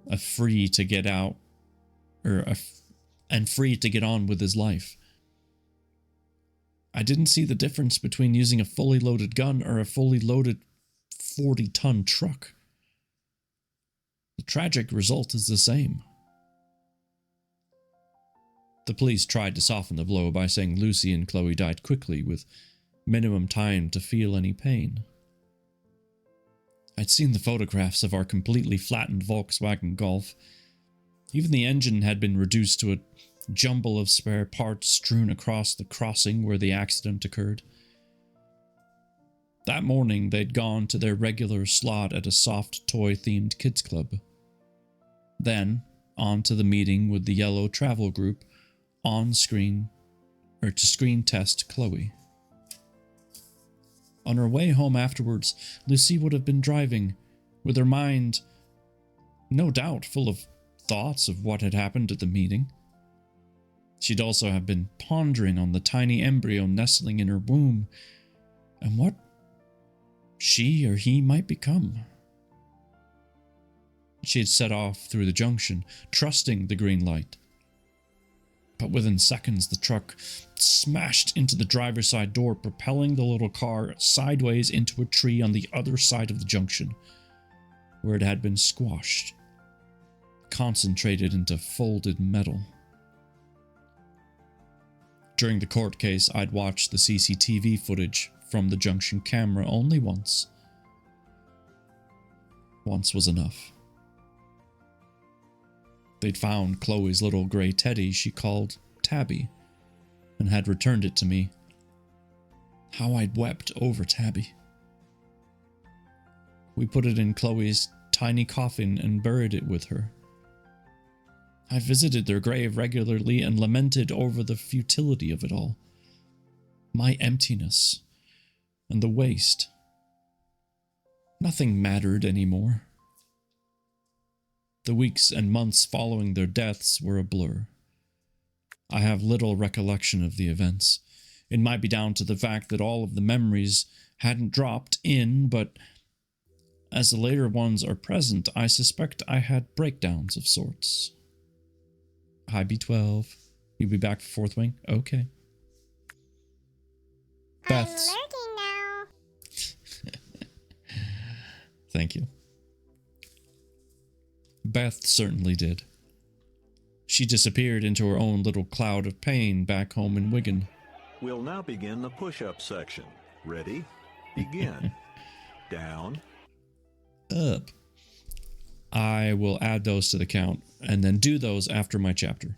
a free to get out, and free to get on with his life. I didn't see the difference between using a fully loaded gun or a fully loaded 40-ton truck. The tragic result is the same. The police tried to soften the blow by saying Lucy and Chloe died quickly with minimum time to feel any pain. I'd seen the photographs of our completely flattened Volkswagen Golf. Even the engine had been reduced to a jumble of spare parts strewn across the crossing where the accident occurred. That morning, they'd gone to their regular slot at a soft toy-themed kids club. Then, on to the meeting with the yellow travel group on screen, or to screen test Chloe. On her way home afterwards, Lucy would have been driving, with her mind, no doubt, full of thoughts of what had happened at the meeting. She'd also have been pondering on the tiny embryo nestling in her womb, and what she or he might become. She had set off through the junction, trusting the green light. But within seconds, the truck smashed into the driver's side door, propelling the little car sideways into a tree on the other side of the junction, where it had been squashed, concentrated into folded metal. During the court case, I'd watched the CCTV footage from the junction camera only once. Once was enough. They'd found Chloe's little gray teddy she called Tabby, and had returned it to me. How I'd wept over Tabby. We put it in Chloe's tiny coffin and buried it with her. I visited their grave regularly and lamented over the futility of it all. My emptiness and the waste. Nothing mattered anymore. The weeks and months following their deaths were a blur. I have little recollection of the events. It might be down to the fact that all of the memories hadn't dropped in, but as the later ones are present, I suspect I had breakdowns of sorts. Hi, B12. You'll be back for Fourth Wing? Okay. Beth's. I'm lurking now. Thank you. Beth certainly did. She disappeared into her own little cloud of pain back home in Wigan. We'll now begin the push-up section. Ready? Begin. Down. Up. I will add those to the count and then do those after my chapter.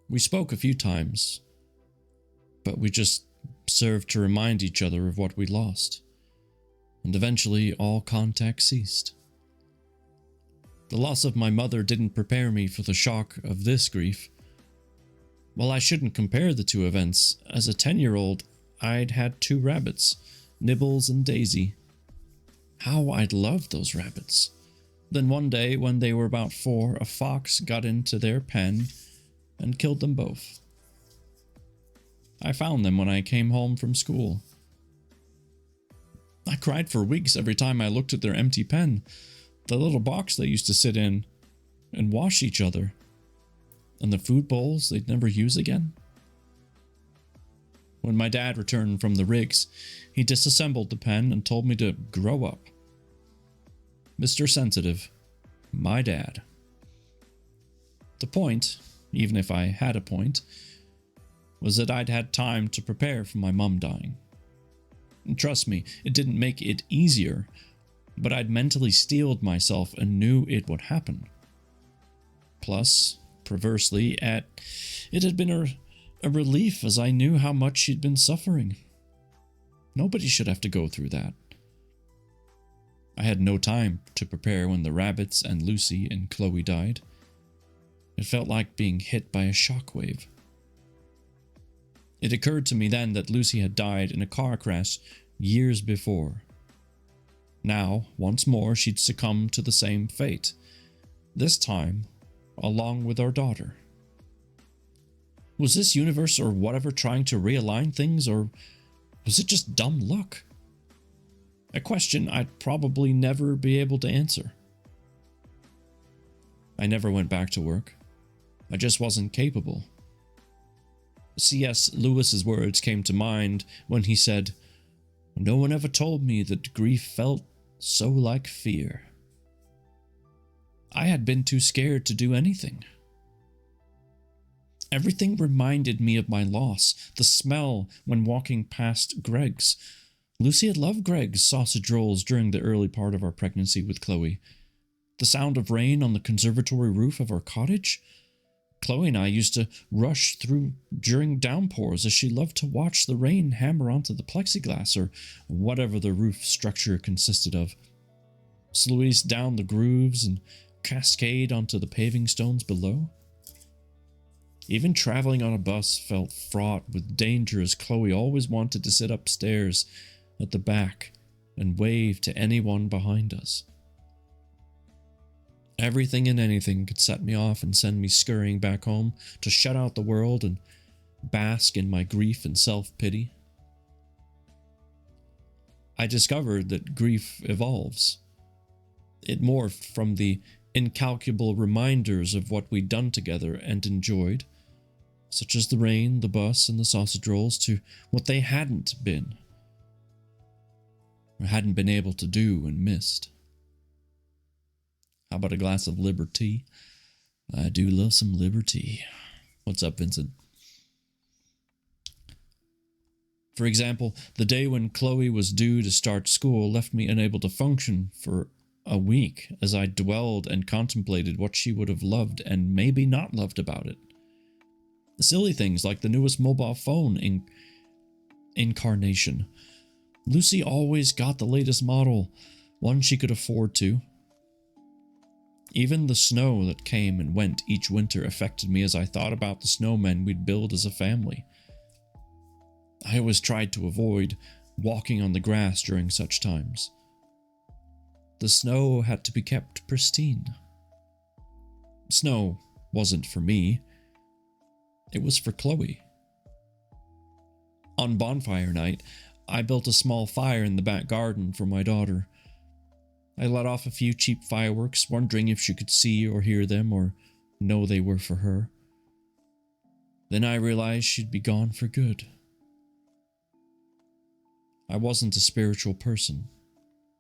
We spoke a few times, but we just served to remind each other of what we lost, and eventually all contact ceased. The loss of my mother didn't prepare me for the shock of this grief. While I shouldn't compare the two events, as a 10-year-old, I'd had 2 rabbits, Nibbles and Daisy. How I'd loved those rabbits. Then one day, when they were about 4, a fox got into their pen and killed them both. I found them when I came home from school. I cried for weeks every time I looked at their empty pen, the little box they used to sit in and wash each other, and the food bowls they'd never use again. When my dad returned from the rigs, he disassembled the pen and told me to grow up. Mr. Sensitive, my dad. The point, even if I had a point, was that I'd had time to prepare for my mum dying. And trust me, it didn't make it easier, but I'd mentally steeled myself and knew it would happen. Plus, perversely, it had been a relief as I knew how much she'd been suffering. Nobody should have to go through that. I had no time to prepare when the rabbits and Lucy and Chloe died. It felt like being hit by a shockwave. It occurred to me then that Lucy had died in a car crash years before. Now, once more, she'd succumb to the same fate. This time, along with our daughter. Was this universe or whatever trying to realign things, or was it just dumb luck? A question I'd probably never be able to answer. I never went back to work. I just wasn't capable. C.S. Lewis's words came to mind when he said, "No one ever told me that grief felt so like fear." I had been too scared to do anything. Everything reminded me of my loss. The smell when walking past Greg's. Lucy had loved Greg's sausage rolls during the early part of our pregnancy with Chloe. The sound of rain on the conservatory roof of our cottage. Chloe and I used to rush through during downpours as she loved to watch the rain hammer onto the plexiglass or whatever the roof structure consisted of. Sluice down the grooves and cascade onto the paving stones below. Even traveling on a bus felt fraught with danger as Chloe always wanted to sit upstairs at the back and wave to anyone behind us. Everything and anything could set me off and send me scurrying back home to shut out the world and bask in my grief and self-pity. I discovered that grief evolves. It morphed from the incalculable reminders of what we'd done together and enjoyed, such as the rain, the bus, and the sausage rolls, to what they hadn't been, or hadn't been able to do and missed. How about a glass of Liberty? I do love some Liberty. What's up, Vincent? For example, the day when Chloe was due to start school left me unable to function for a week as I dwelled and contemplated what she would have loved and maybe not loved about it. Silly things like the newest mobile phone incarnation. Lucy always got the latest model, one she could afford to. Even the snow that came and went each winter affected me as I thought about the snowmen we'd build as a family. I always tried to avoid walking on the grass during such times. The snow had to be kept pristine. Snow wasn't for me. It was for Chloe. On bonfire night, I built a small fire in the back garden for my daughter. I let off a few cheap fireworks, wondering if she could see or hear them or know they were for her. Then I realized she'd be gone for good. I wasn't a spiritual person.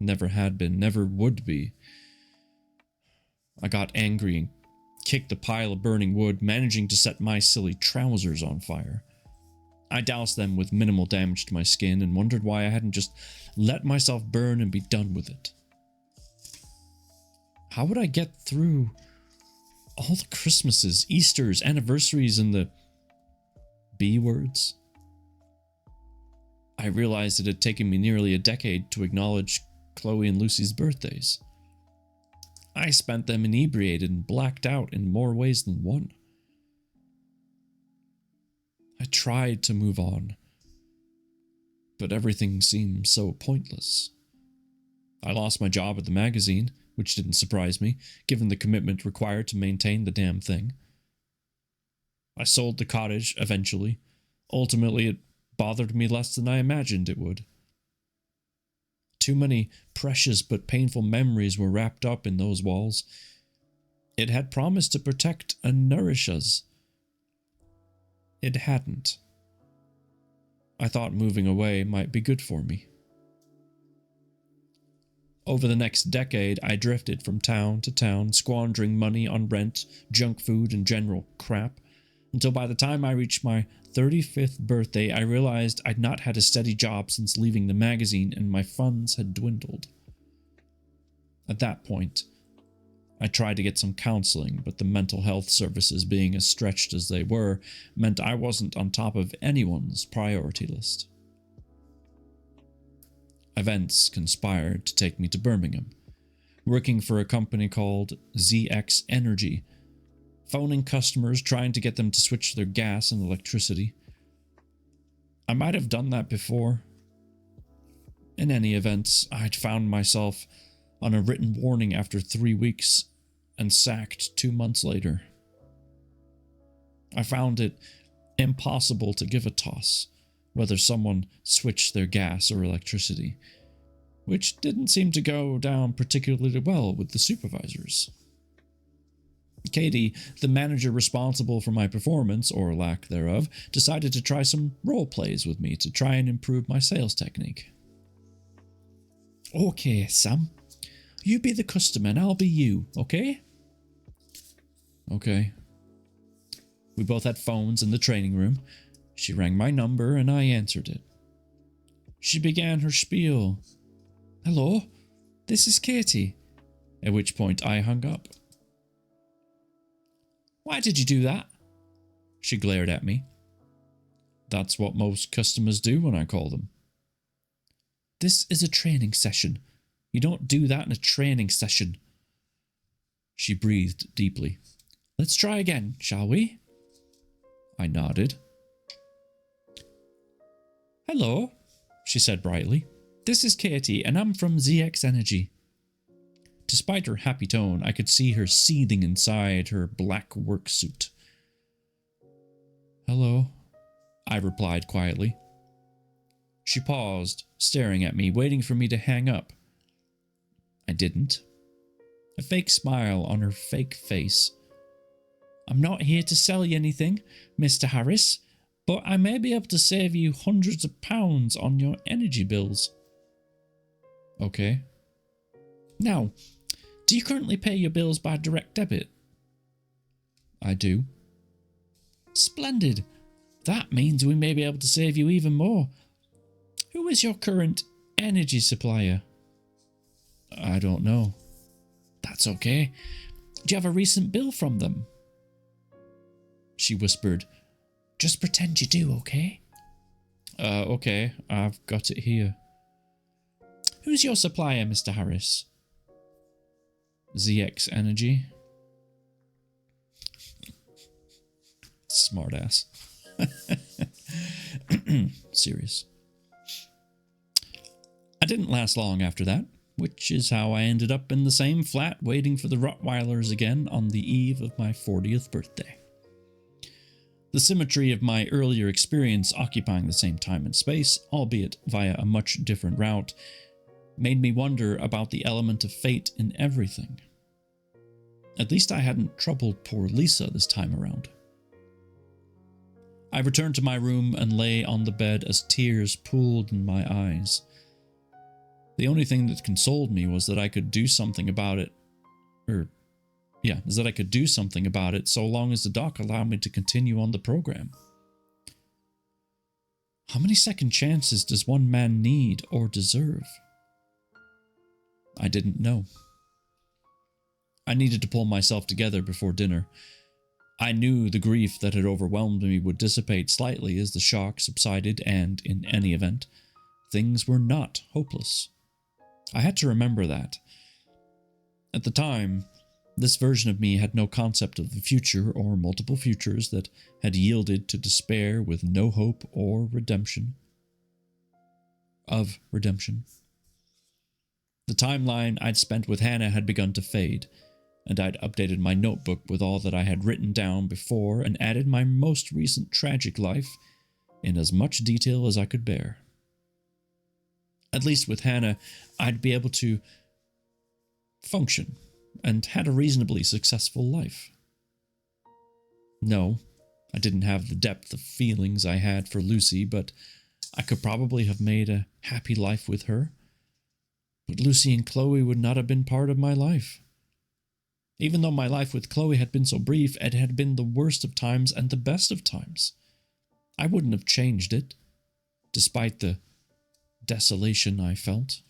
Never had been, never would be. I got angry and kicked a pile of burning wood, managing to set my silly trousers on fire. I doused them with minimal damage to my skin and wondered why I hadn't just let myself burn and be done with it. How would I get through all the Christmases, Easters, anniversaries, and the B words? I realized it had taken me nearly a decade to acknowledge Chloe and Lucy's birthdays. I spent them inebriated and blacked out in more ways than one. I tried to move on, but everything seemed so pointless. I lost my job at the magazine, which didn't surprise me, given the commitment required to maintain the damn thing. I sold the cottage eventually. Ultimately, it bothered me less than I imagined it would. Too many precious but painful memories were wrapped up in those walls. It had promised to protect and nourish us. It hadn't. I thought moving away might be good for me. Over the next decade, I drifted from town to town, squandering money on rent, junk food, and general crap, until by the time I reached my 35th birthday, I realized I'd not had a steady job since leaving the magazine and my funds had dwindled. At that point, I tried to get some counseling, but the mental health services, being as stretched as they were, meant I wasn't on top of anyone's priority list. Events conspired to take me to Birmingham, working for a company called ZX Energy, phoning customers trying to get them to switch their gas and electricity. I might have done that before. In any event, I'd found myself on a written warning after 3 weeks and sacked 2 months later. I found it impossible to give a toss whether someone switched their gas or electricity, which didn't seem to go down particularly well with the supervisors. Katie, the manager responsible for my performance, or lack thereof, decided to try some role plays with me to try and improve my sales technique. Okay, Sam. You be the customer and I'll be you, okay? Okay. We both had phones in the training room. She rang my number and I answered it. She began her spiel. Hello, this is Katie. At which point I hung up. Why did you do that? She glared at me. That's what most customers do when I call them. This is a training session. You don't do that in a training session. She breathed deeply. Let's try again, shall we? I nodded. Hello, she said brightly. This is Katie, and I'm from ZX Energy. Despite her happy tone, I could see her seething inside her black work suit. Hello, I replied quietly. She paused, staring at me, waiting for me to hang up. I didn't. A fake smile on her fake face. I'm not here to sell you anything, Mr. Harris, but I may be able to save you hundreds of pounds on your energy bills. Okay. Now, do you currently pay your bills by direct debit? I do. Splendid. That means we may be able to save you even more. Who is your current energy supplier? I don't know. That's okay. Do you have a recent bill from them? She whispered, just pretend you do, okay? Okay, I've got it here. Who's your supplier, Mr. Harris? ZX Energy. Smartass. Serious. I didn't last long after that, which is how I ended up in the same flat waiting for the Rottweilers again on the eve of my 40th birthday. The symmetry of my earlier experience occupying the same time and space, albeit via a much different route, made me wonder about the element of fate in everything. At least I hadn't troubled poor Lisa this time around. I returned to my room and lay on the bed as tears pooled in my eyes. The only thing that consoled me was that I could do something about it. I could do something about it so long as the doc allowed me to continue on the program. How many second chances does one man need or deserve? I didn't know. I needed to pull myself together before dinner. I knew the grief that had overwhelmed me would dissipate slightly as the shock subsided, and, in any event, things were not hopeless. I had to remember that. At the time, this version of me had no concept of the future or multiple futures that had yielded to despair with no hope or redemption. Of redemption. The timeline I'd spent with Hannah had begun to fade, and I'd updated my notebook with all that I had written down before and added my most recent tragic life in as much detail as I could bear. At least with Hannah, I'd be able to function and had a reasonably successful life. No, I didn't have the depth of feelings I had for Lucy, but I could probably have made a happy life with her. But Lucy and Chloe would not have been part of my life. Even though my life with Chloe had been so brief, it had been the worst of times and the best of times. I wouldn't have changed it, despite the desolation I felt.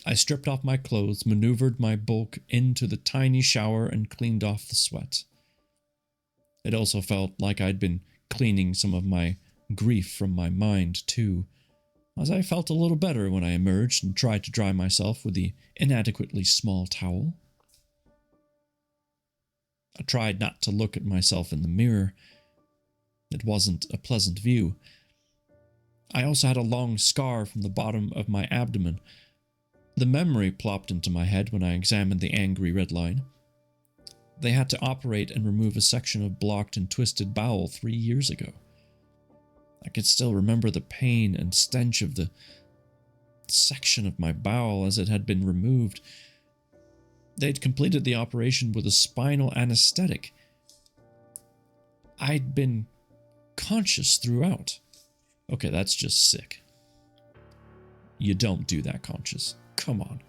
I stripped off my clothes, maneuvered my bulk into the tiny shower, and cleaned off the sweat. It also felt like I'd been cleaning some of my grief from my mind, too, as I felt a little better when I emerged and tried to dry myself with the inadequately small towel. I tried not to look at myself in the mirror. It wasn't a pleasant view. I also had a long scar from the bottom of my abdomen. The memory plopped into my head when I examined the angry red line. They had to operate and remove a section of blocked and twisted bowel 3 years ago. I could still remember the pain and stench of the section of my bowel as it had been removed. They'd completed the operation with a spinal anesthetic. I'd been conscious throughout. Okay, that's just sick. You don't do that conscious. Come on.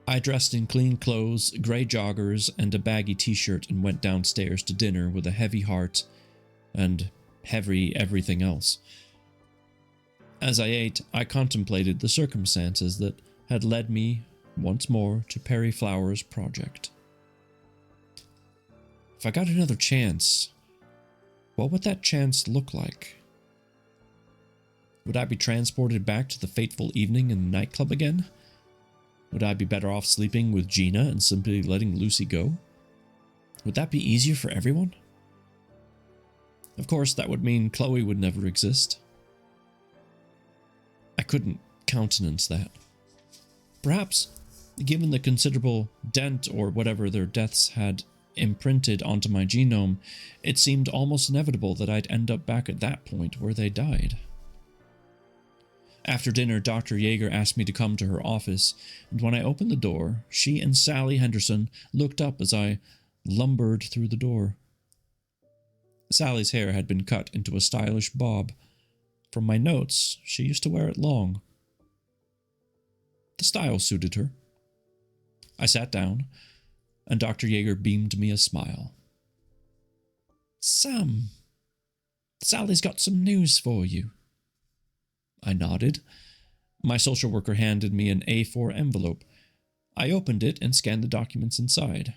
I dressed in clean clothes, grey joggers, and a baggy t-shirt and went downstairs to dinner with a heavy heart and heavy everything else. As I ate, I contemplated the circumstances that had led me once more to Perry Flowers' project. If I got another chance, what would that chance look like? Would I be transported back to the fateful evening in the nightclub again? Would I be better off sleeping with Gina and simply letting Lucy go? Would that be easier for everyone? Of course, that would mean Chloe would never exist. I couldn't countenance that. Perhaps, given the considerable dent or whatever their deaths had imprinted onto my genome, it seemed almost inevitable that I'd end up back at that point where they died. After dinner, Dr. Yeager asked me to come to her office, and when I opened the door, she and Sally Henderson looked up as I lumbered through the door. Sally's hair had been cut into a stylish bob. From my notes, she used to wear it long. The style suited her. I sat down, and Dr. Yeager beamed me a smile. "Sam, Sally's got some news for you." I nodded. My social worker handed me an A4 envelope. I opened it and scanned the documents inside.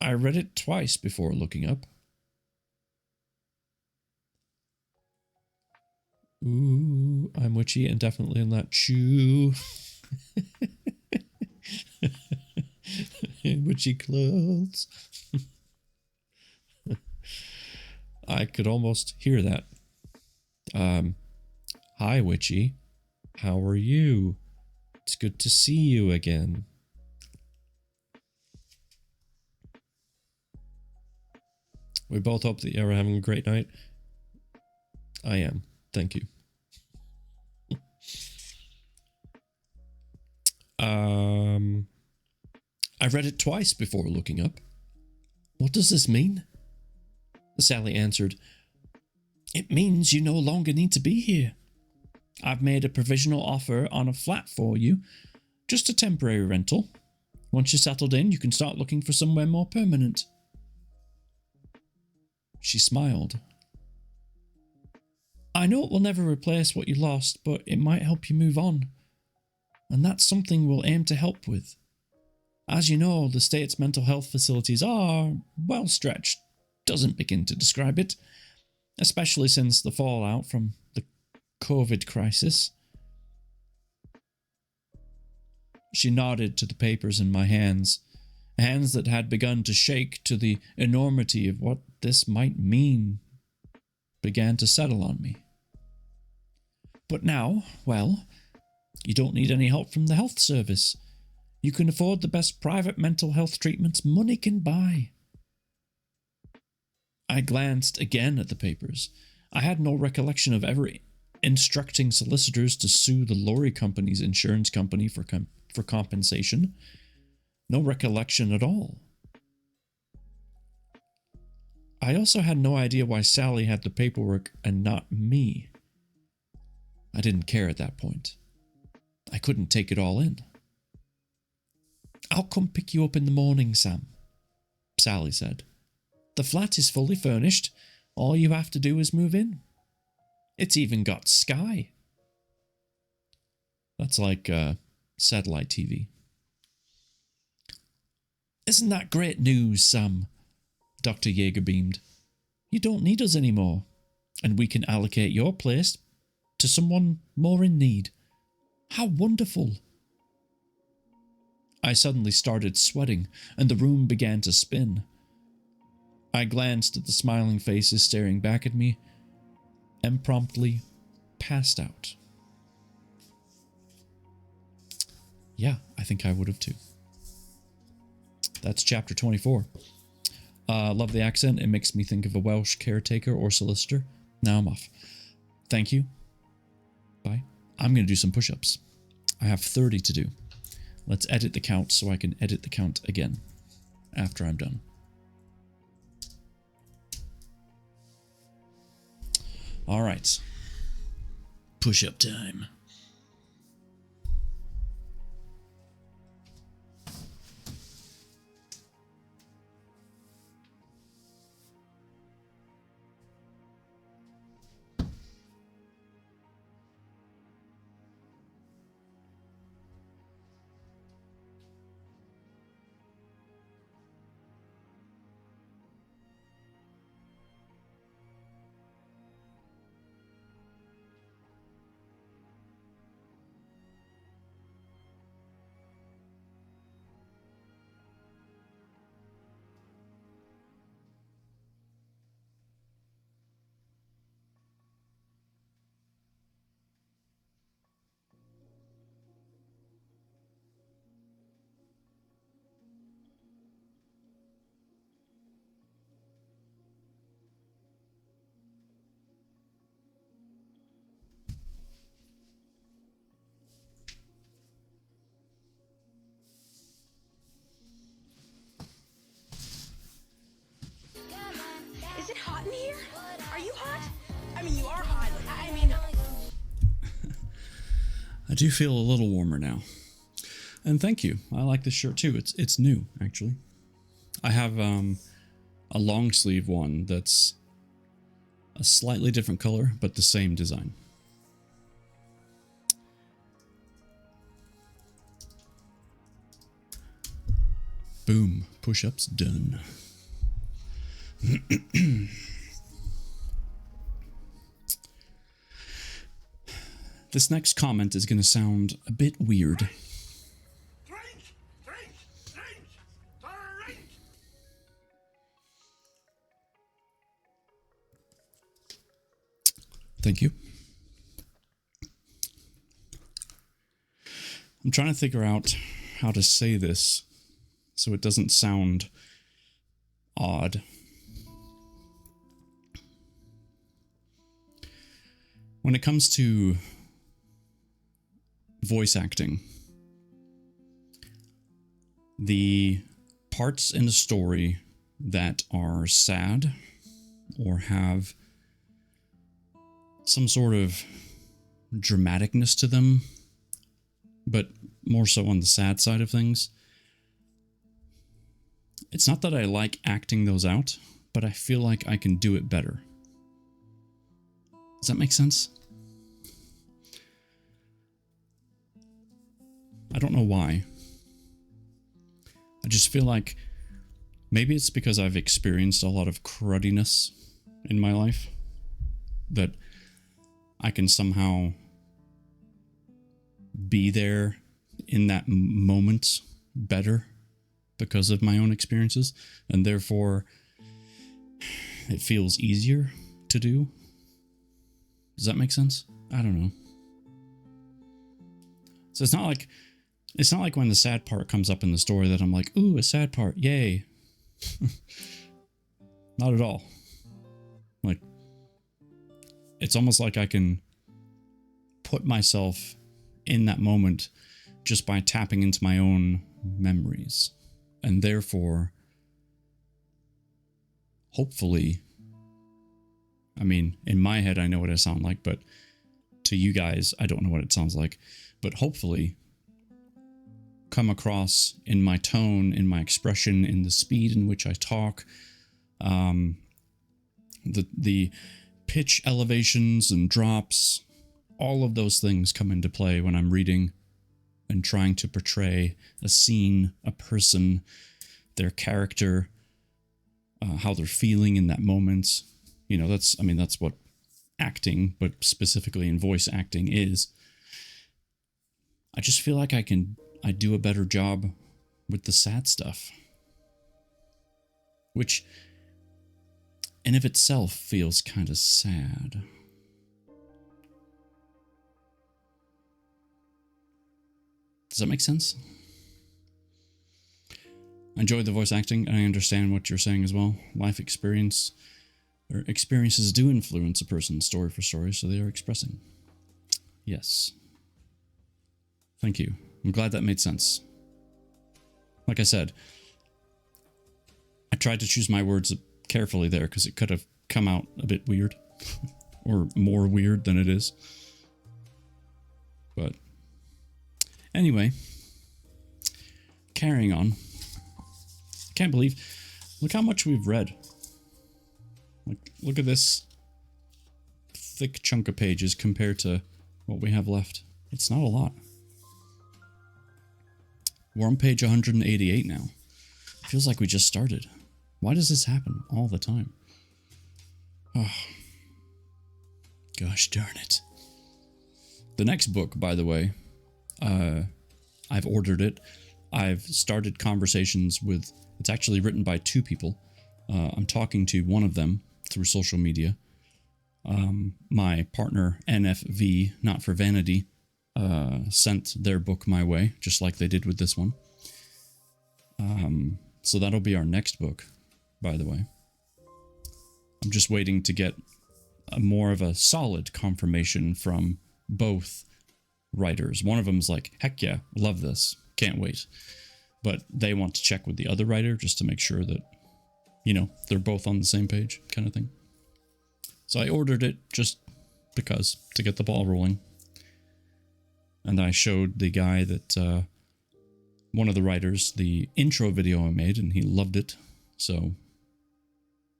I read it twice before looking up. Ooh, I'm witchy and definitely in that shoe. In witchy clothes. I could almost hear that. Hi, Witchy. How are you? It's good to see you again. We both hope that you're having a great night. I am. Thank you. I read it twice before looking up. What does this mean? Sally answered, "It means you no longer need to be here. I've made a provisional offer on a flat for you, just a temporary rental. Once you're settled in, you can start looking for somewhere more permanent." She smiled. "I know it will never replace what you lost, but it might help you move on. And that's something we'll aim to help with. As you know, the state's mental health facilities are, well stretched. Doesn't begin to describe it, especially since the fallout from the COVID crisis." She nodded to the papers in my hands that had begun to shake to the enormity of what this might mean, began to settle on me. But now, well, you don't need any help from the health service. You can afford the best private mental health treatments money can buy. I glanced again at the papers. I had no recollection of ever instructing solicitors to sue the lorry company's insurance company for compensation. No recollection at all. I also had no idea why Sally had the paperwork and not me. I didn't care at that point. I couldn't take it all in. I'll come pick you up in the morning, Sam, Sally said. The flat is fully furnished. All you have to do is move in. It's even got Sky. That's like satellite TV. Isn't that great news, Sam? Dr. Yeager beamed. You don't need us anymore, and we can allocate your place to someone more in need. How wonderful! I suddenly started sweating, and the room began to spin. I glanced at the smiling faces staring back at me, and promptly passed out. Yeah, I think I would have too. That's chapter 24. Love the accent. It makes me think of a Welsh caretaker or solicitor. Now I'm off. Thank you. Bye. I'm going to do some push-ups. I have 30 to do. Let's edit the count so I can edit the count again after I'm done. All right. Push-up time. Is it hot in here? Are you hot? I mean, you are hot. I mean... I do feel a little warmer now. And thank you. I like this shirt too. It's new, actually. I have a long sleeve one that's a slightly different color, but the same design. Boom. Push-ups done. This next comment is going to sound a bit weird. Drink! Drink! Drink! Drink! Thank you. I'm trying to figure out how to say this so it doesn't sound odd. When it comes to voice acting, the parts in a story that are sad or have some sort of dramaticness to them, but more so on the sad side of things, it's not that I like acting those out, but I feel like I can do it better. Does that make sense? I don't know why. I just feel like maybe it's because I've experienced a lot of cruddiness in my life that I can somehow be there in that moment better because of my own experiences, and therefore it feels easier to do. Does that make sense? I don't know. So it's not like when the sad part comes up in the story that I'm like, ooh, a sad part, yay. Not at all. Like, it's almost like I can put myself in that moment just by tapping into my own memories. And therefore, hopefully, I mean, in my head, I know what I sound like, but to you guys, I don't know what it sounds like. But hopefully, come across in my tone, in my expression, in the speed in which I talk, the pitch elevations and drops, all of those things come into play when I'm reading and trying to portray a scene, a person, their character, how they're feeling in that moment. You know, that's what acting, but specifically in voice acting, is. I just feel like I do a better job with the sad stuff, which in of itself feels kind of sad. Does that make sense? I enjoy the voice acting, and I understand what you're saying as well. Life experience, or experiences do influence a person story for story, so they are expressing. Yes. Thank you. I'm glad that made sense. Like I said, I tried to choose my words carefully there because it could have come out a bit weird or more weird than it is. But anyway, carrying on. Can't believe, look how much we've read. Like, look at this thick chunk of pages compared to what we have left. It's not a lot. We're on page 188 now. Feels like we just started. Why does this happen all the time? Oh. Gosh darn it. The next book, by the way, I've ordered it. I've started conversations with, it's actually written by two people. I'm talking to one of them through social media. My partner, NFV, Not for Vanity, sent their book my way, just like they did with this one. So that'll be our next book, by the way. I'm just waiting to get more of a solid confirmation from both writers. One of them's like, heck yeah, love this, can't wait. But they want to check with the other writer just to make sure that, you know, they're both on the same page, kind of thing. So I ordered it just because, to get the ball rolling. And I showed the guy that, one of the writers, the intro video I made, and he loved it. So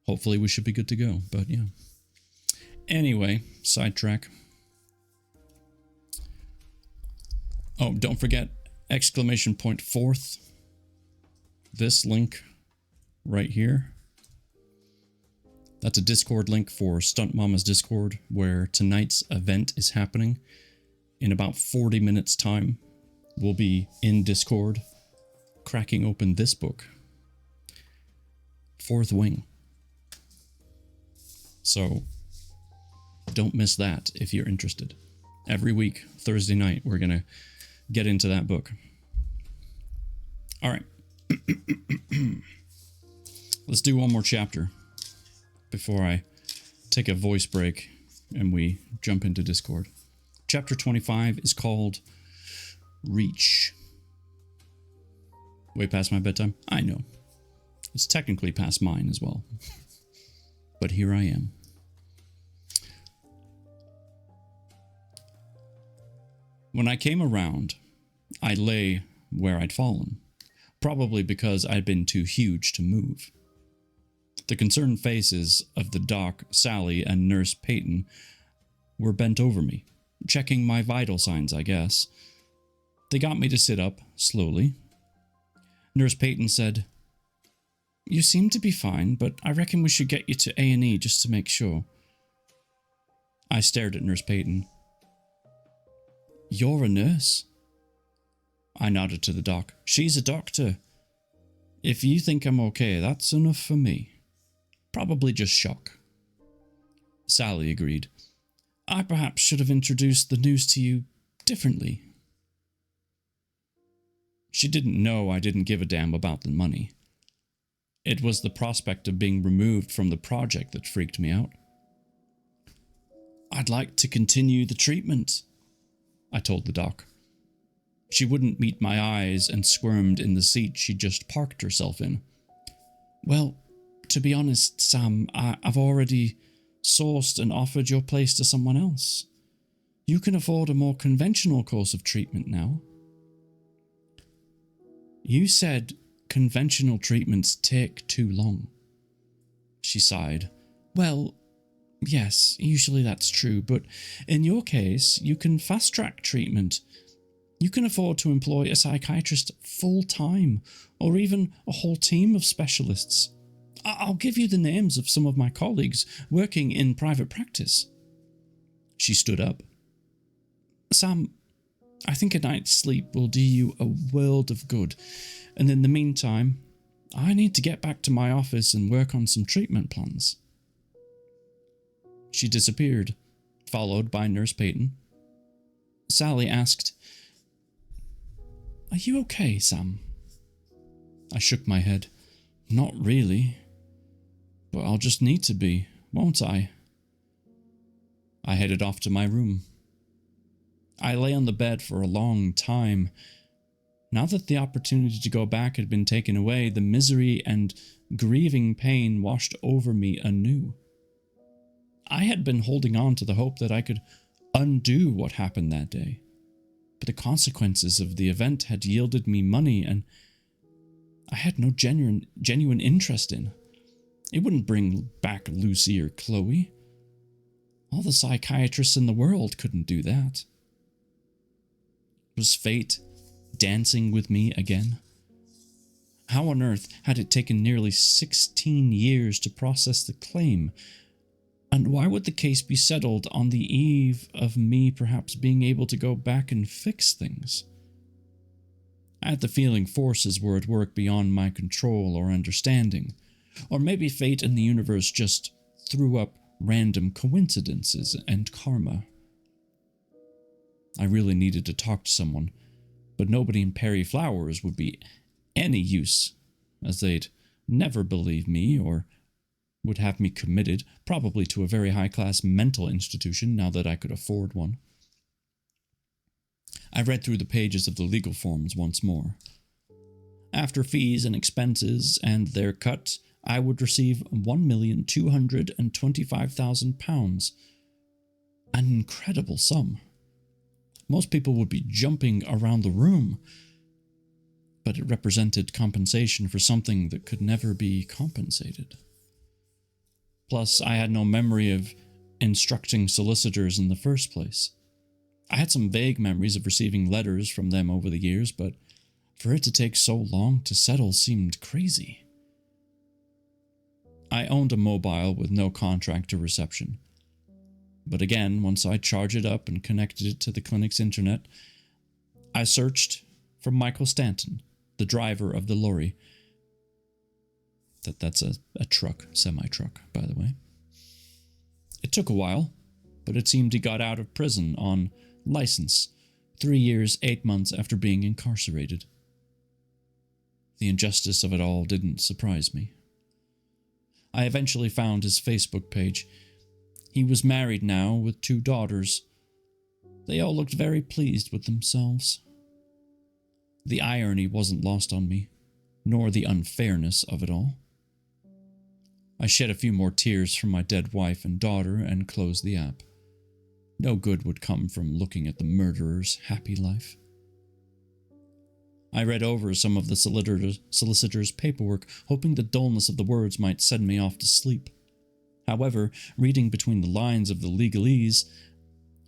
hopefully we should be good to go. But yeah. Anyway, sidetrack. Oh, don't forget, exclamation point 4th. This link right here. That's a Discord link for Stunt Mama's Discord, where tonight's event is happening. In about 40 minutes time, we'll be in Discord, cracking open this book, Fourth Wing. So don't miss that if you're interested. Every week, Thursday night, we're going to get into that book. All right. Let's do one more chapter before I take a voice break and we jump into Discord. Chapter 25 is called Reach. Way past my bedtime? I know. It's technically past mine as well. But here I am. When I came around, I lay where I'd fallen, probably because I'd been too huge to move. The concerned faces of the doc, Sally, and Nurse Peyton were bent over me, checking my vital signs, I guess. They got me to sit up, slowly. Nurse Peyton said, "You seem to be fine, but I reckon we should get you to A&E just to make sure." I stared at Nurse Peyton. "You're a nurse?" I nodded to the doc. "She's a doctor. If you think I'm okay, that's enough for me. Probably just shock." Sally agreed. "I perhaps should have introduced the news to you differently." She didn't know I didn't give a damn about the money. It was the prospect of being removed from the project that freaked me out. I'd like to continue the treatment, I told the doc. She wouldn't meet my eyes and squirmed in the seat she just parked herself in. Well, to be honest, Sam, I've already sourced and offered your place to someone else. You can afford a more conventional course of treatment now. You said conventional treatments take too long. She sighed. Well, yes, usually that's true, but in your case, you can fast-track treatment. You can afford to employ a psychiatrist full-time, or even a whole team of specialists. I'll give you the names of some of my colleagues working in private practice. She stood up. Sam, I think a night's sleep will do you a world of good, and in the meantime, I need to get back to my office and work on some treatment plans. She disappeared, followed by Nurse Peyton. Sally asked, Are you okay, Sam? I shook my head. Not really. But I'll just need to be, won't I? I headed off to my room. I lay on the bed for a long time. Now that the opportunity to go back had been taken away, the misery and grieving pain washed over me anew. I had been holding on to the hope that I could undo what happened that day, but the consequences of the event had yielded me money and I had no genuine interest in. It wouldn't bring back Lucy or Chloe. All the psychiatrists in the world couldn't do that. Was fate dancing with me again? How on earth had it taken nearly 16 years to process the claim? And why would the case be settled on the eve of me perhaps being able to go back and fix things? I had the feeling forces were at work beyond my control or understanding, or maybe fate and the universe just threw up random coincidences and karma. I really needed to talk to someone, but nobody in Perry Flowers would be any use, as they'd never believe me or would have me committed, probably to a very high-class mental institution now that I could afford one. I read through the pages of the legal forms once more. After fees and expenses and their cut, I would receive £1,225,000. An incredible sum. Most people would be jumping around the room, but it represented compensation for something that could never be compensated. Plus, I had no memory of instructing solicitors in the first place. I had some vague memories of receiving letters from them over the years, but for it to take so long to settle seemed crazy. I owned a mobile with no contract to reception. But again, once I charged it up and connected it to the clinic's internet, I searched for Michael Stanton, the driver of the lorry. That's a truck, semi-truck, by the way. It took a while, but it seemed he got out of prison on license 3 years, 8 months after being incarcerated. The injustice of it all didn't surprise me. I eventually found his Facebook page. He was married now with 2 daughters. They all looked very pleased with themselves. The irony wasn't lost on me, nor the unfairness of it all. I shed a few more tears from my dead wife and daughter and closed the app. No good would come from looking at the murderer's happy life. I read over some of the solicitor's paperwork, hoping the dullness of the words might send me off to sleep. However, reading between the lines of the legalese,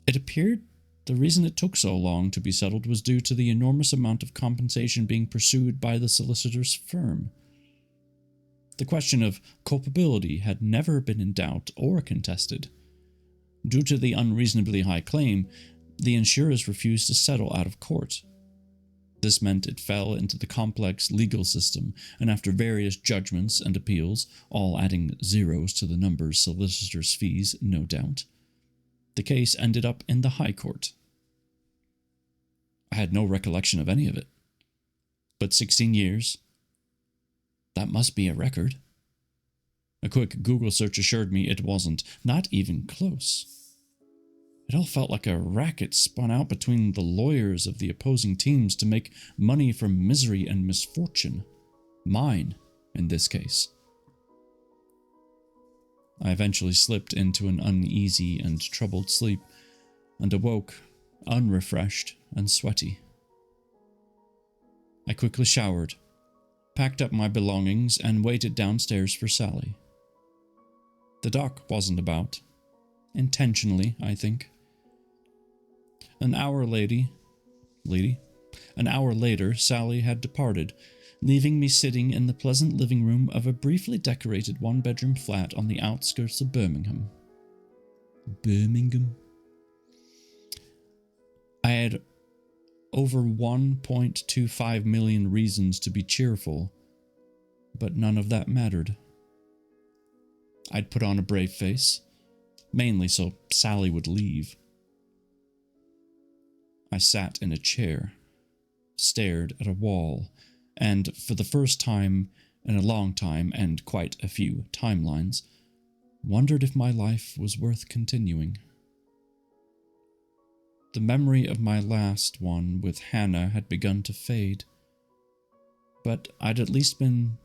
it appeared the reason it took so long to be settled was due to the enormous amount of compensation being pursued by the solicitor's firm. The question of culpability had never been in doubt or contested. Due to the unreasonably high claim, the insurers refused to settle out of court. This meant it fell into the complex legal system, and after various judgments and appeals, all adding zeros to the numbers solicitors' fees, no doubt, the case ended up in the High Court. I had no recollection of any of it. But 16 years? That must be a record. A quick Google search assured me it wasn't, not even close. It all felt like a racket spun out between the lawyers of the opposing teams to make money from misery and misfortune. Mine, in this case. I eventually slipped into an uneasy and troubled sleep, and awoke, unrefreshed and sweaty. I quickly showered, packed up my belongings, and waited downstairs for Sally. The doc wasn't about. Intentionally, I think. An hour later, Sally had departed, leaving me sitting in the pleasant living room of a briefly decorated one-bedroom flat on the outskirts of Birmingham. I had over 1.25 million reasons to be cheerful, but none of that mattered. I'd put on a brave face, mainly so Sally would leave. I sat in a chair, stared at a wall, and for the first time in a long time and quite a few timelines, wondered if my life was worth continuing. The memory of my last one with Hannah had begun to fade, but I'd at least been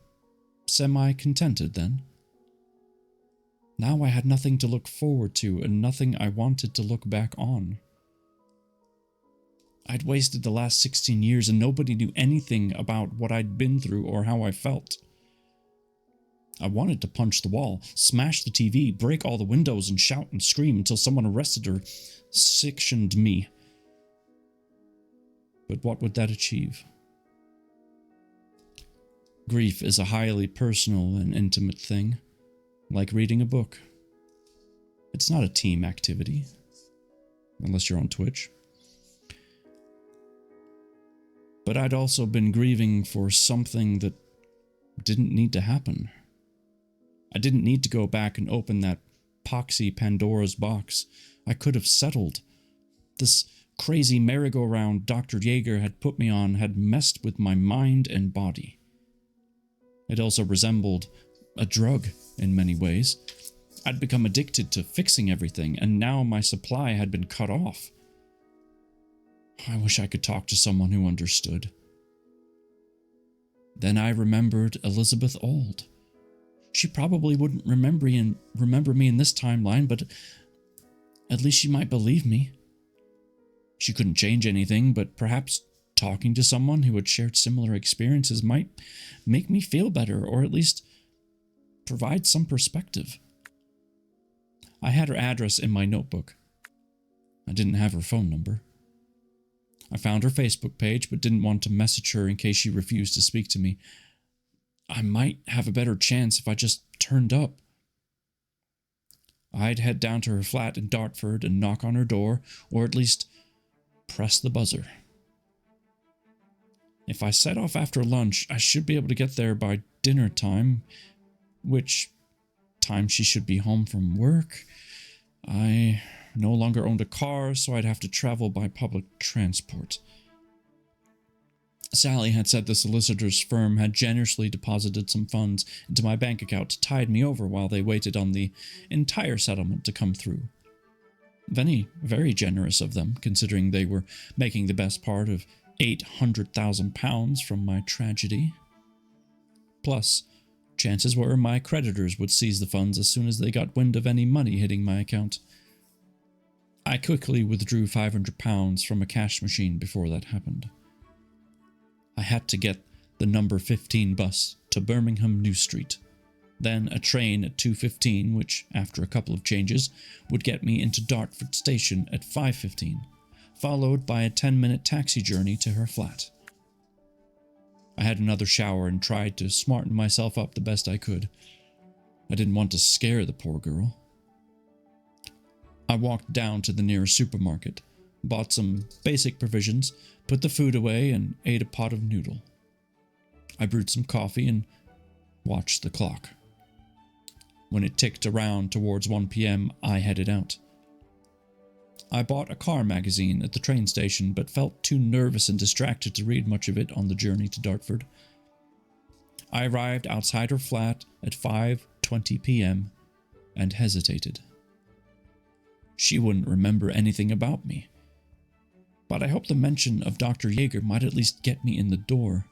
semi-contented then. Now I had nothing to look forward to and nothing I wanted to look back on. I'd wasted the last 16 years and nobody knew anything about what I'd been through or how I felt. I wanted to punch the wall, smash the TV, break all the windows, and shout and scream until someone arrested or sectioned me. But what would that achieve? Grief is a highly personal and intimate thing, like reading a book. It's not a team activity, unless you're on Twitch. But I'd also been grieving for something that didn't need to happen. I didn't need to go back and open that poxy Pandora's box. I could have settled. This crazy merry-go-round Dr. Jaeger had put me on had messed with my mind and body. It also resembled a drug in many ways. I'd become addicted to fixing everything, and now my supply had been cut off. I wish I could talk to someone who understood. Then I remembered Elizabeth Auld. She probably wouldn't remember me in this timeline, but at least she might believe me. She couldn't change anything, but perhaps talking to someone who had shared similar experiences might make me feel better, or at least provide some perspective. I had her address in my notebook. I didn't have her phone number. I found her Facebook page, but didn't want to message her in case she refused to speak to me. I might have a better chance if I just turned up. I'd head down to her flat in Dartford and knock on her door, or at least press the buzzer. If I set off after lunch, I should be able to get there by dinner time, which time she should be home from work. I no longer owned a car, so I'd have to travel by public transport. Sally had said the solicitor's firm had generously deposited some funds into my bank account to tide me over while they waited on the entire settlement to come through. Very generous of them, considering they were making the best part of £800,000 from my tragedy. Plus, chances were my creditors would seize the funds as soon as they got wind of any money hitting my account. I quickly withdrew £500 from a cash machine before that happened. I had to get the number 15 bus to Birmingham New Street, then a train at 2:15, which, after a couple of changes, would get me into Dartford Station at 5:15, followed by a 10-minute taxi journey to her flat. I had another shower and tried to smarten myself up the best I could. I didn't want to scare the poor girl. I walked down to the nearest supermarket, bought some basic provisions, put the food away, and ate a pot of noodle. I brewed some coffee and watched the clock. When it ticked around towards 1 p.m., I headed out. I bought a car magazine at the train station, but felt too nervous and distracted to read much of it on the journey to Dartford. I arrived outside her flat at 5:20 p.m. and hesitated. She wouldn't remember anything about me, but I hoped the mention of Dr. Yeager might at least get me in the door.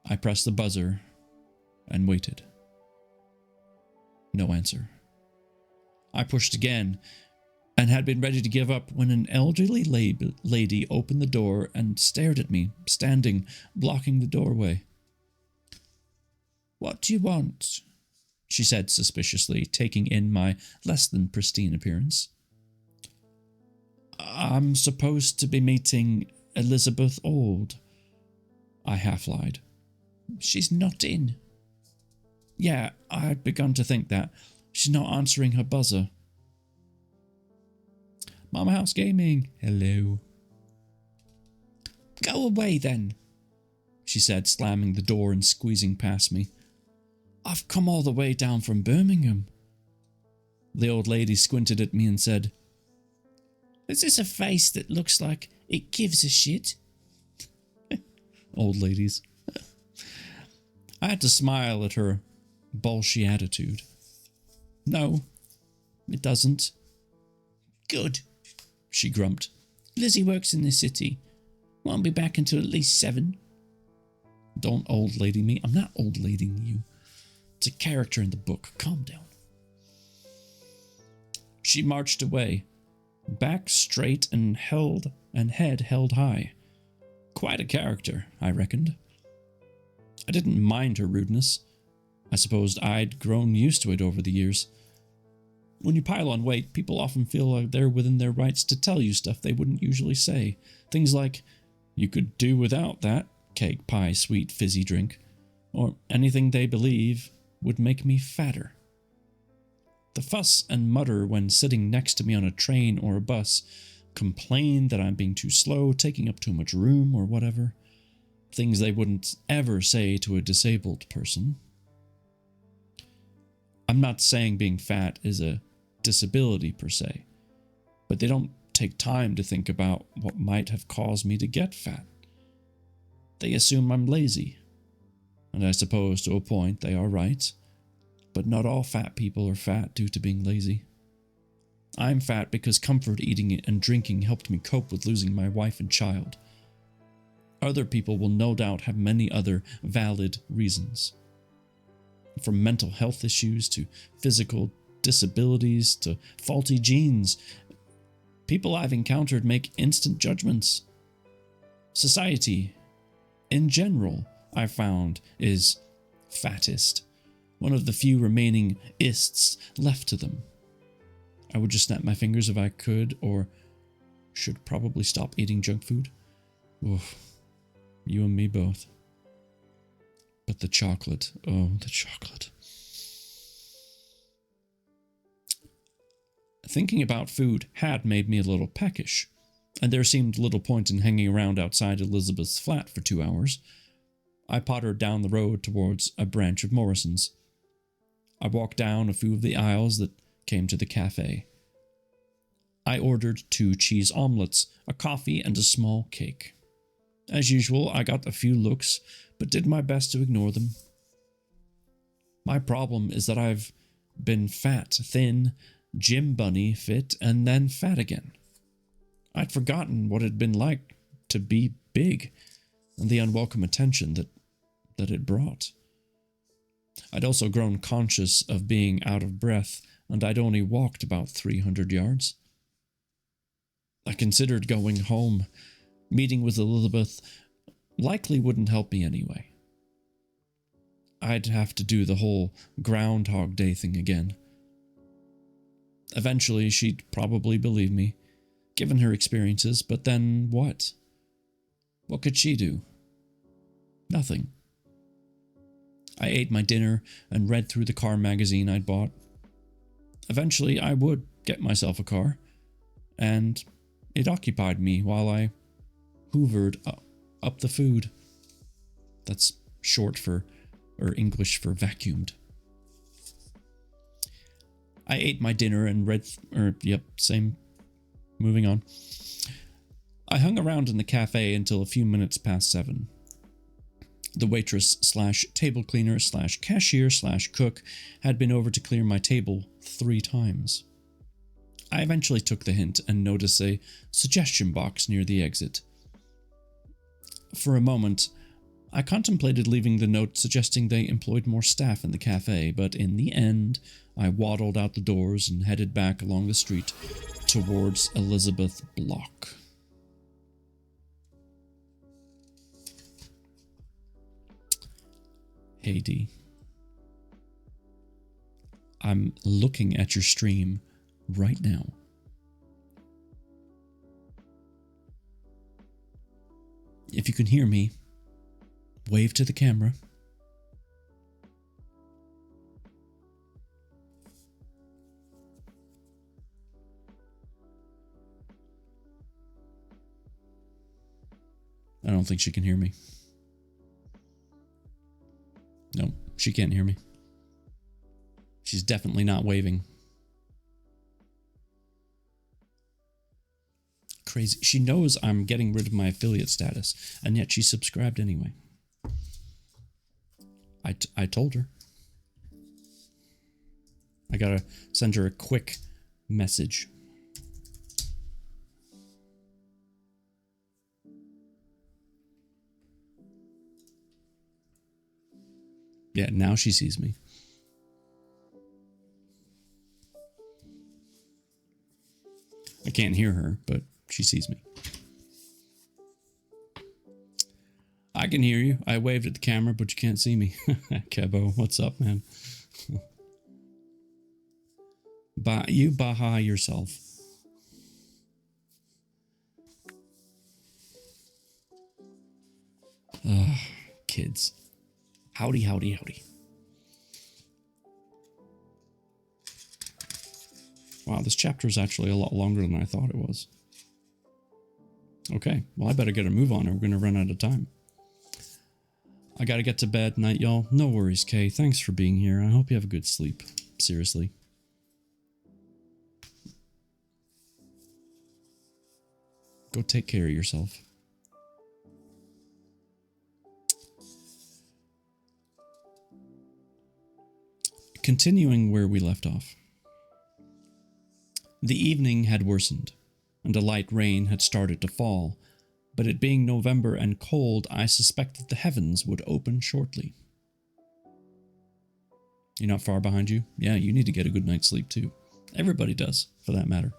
I pressed the buzzer and waited. No answer. I pushed again and had been ready to give up when an elderly lady opened the door and stared at me, standing, blocking the doorway. "What do you want?" she said suspiciously, taking in my less than pristine appearance. "I'm supposed to be meeting Elizabeth Auld," I half-lied. "She's not in." "Yeah, I'd begun to think that. She's not answering her buzzer." "Mama House Gaming, hello." "Go away then," she said, slamming the door and squeezing past me. "I've come all the way down from Birmingham." The old lady squinted at me and said, "Is this a face that looks like it gives a shit?" Old ladies. I had to smile at her bolshy attitude. "No, it doesn't." "Good," she grumped. "Lizzie works in the city. Won't be back until at least 7. "Don't old lady me. I'm not old ladying you. It's a character in the book. Calm down." She marched away, back straight and head held high. Quite a character, I reckoned. I didn't mind her rudeness. I supposed I'd grown used to it over the years. When you pile on weight, people often feel like they're within their rights to tell you stuff they wouldn't usually say. Things like, "You could do without that cake, pie, sweet, fizzy drink," or anything they believe would make me fatter. The fuss and mutter when sitting next to me on a train or a bus, complain that I'm being too slow, taking up too much room, or whatever. Things they wouldn't ever say to a disabled person. I'm not saying being fat is a disability per se, but they don't take time to think about what might have caused me to get fat. They assume I'm lazy, and I suppose to a point they are right, but not all fat people are fat due to being lazy. I'm fat because comfort eating and drinking helped me cope with losing my wife and child. Other people will no doubt have many other valid reasons. From mental health issues to physical disabilities to faulty genes, people I've encountered make instant judgments. Society, in general, I found, is fattest, one of the few remaining ists left to them. I would just snap my fingers if I could, or should probably stop eating junk food. Oof, you and me both. But the chocolate, oh, the chocolate. Thinking about food had made me a little peckish, and there seemed little point in hanging around outside Elizabeth's flat for 2 hours. I pottered down the road towards a branch of Morrison's. I walked down a few of the aisles that came to the cafe. I ordered 2 cheese omelets, a coffee, and a small cake. As usual, I got a few looks, but did my best to ignore them. My problem is that I've been fat, thin, gym bunny fit, and then fat again. I'd forgotten what it had been like to be big, and the unwelcome attention that it brought. I'd also grown conscious of being out of breath, and I'd only walked about 300 yards. I considered going home. Meeting with Elizabeth likely wouldn't help me anyway. I'd have to do the whole Groundhog Day thing again. Eventually, she'd probably believe me, given her experiences, but then what? What could she do? Nothing. I ate my dinner and read through the car magazine I'd bought. Eventually, I would get myself a car, and it occupied me while I hoovered up the food. That's short for, or English for vacuumed. I ate my dinner and read, same moving on. I hung around in the cafe until a few minutes past 7. The waitress slash table cleaner slash cashier slash cook had been over to clear my table 3 times. I eventually took the hint and noticed a suggestion box near the exit. For a moment, I contemplated leaving the note suggesting they employed more staff in the cafe, but in the end, I waddled out the doors and headed back along the street towards Elizabeth Block. Hey D. I'm looking at your stream right now. If you can hear me, wave to the camera. I don't think she can hear me. No, she can't hear me. She's definitely not waving. Crazy. She knows I'm getting rid of my affiliate status, and yet she subscribed anyway. I told her. I gotta send her a quick message. Yeah, now she sees me. I can't hear her, but she sees me. I can hear you. I waved at the camera, but you can't see me. Kebo, what's up, man? You baha yourself. Kids. Howdy, howdy, howdy. Wow, this chapter is actually a lot longer than I thought it was. Okay, well, I better get a move on or we're going to run out of time. I gotta get to bed. Night, y'all. No worries, Kay. Thanks for being here. I hope you have a good sleep. Seriously. Go take care of yourself. Continuing where we left off. The evening had worsened, and a light rain had started to fall, but it being November and cold, I suspected the heavens would open shortly. You're not far behind you? Yeah, you need to get a good night's sleep too. Everybody does, for that matter.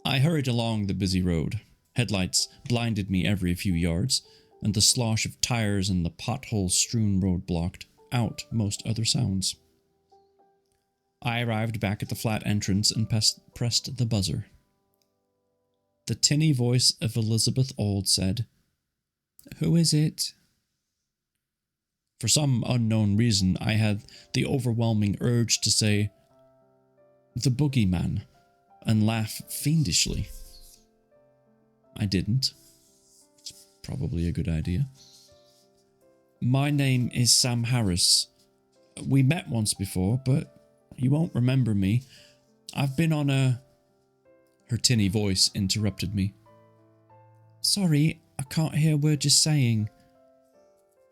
I hurried along the busy road. Headlights blinded me every few yards, and the slosh of tires and the pothole-strewn road blocked out most other sounds. I arrived back at the flat entrance and pressed the buzzer. The tinny voice of Elizabeth Auld said, "Who is it?" For some unknown reason, I had the overwhelming urge to say, "The boogeyman," and laugh fiendishly. I didn't. It's probably a good idea. "My name is Sam Harris. We met once before, but you won't remember me. I've been on a..." Her tinny voice interrupted me. "Sorry, I can't hear a word you're saying."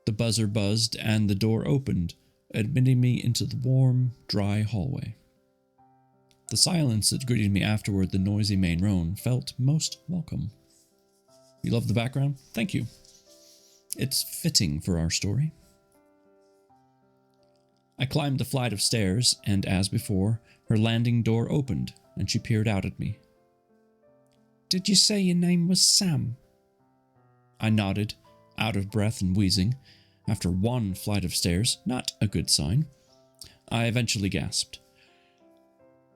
The buzzer buzzed and the door opened, admitting me into the warm, dry hallway. The silence that greeted me afterward the noisy main road felt most welcome. You love the background? Thank you. It's fitting for our story. I climbed the flight of stairs, and as before, her landing door opened, and she peered out at me. "Did you say your name was Sam?" I nodded, out of breath and wheezing. After one flight of stairs, not a good sign. I eventually gasped.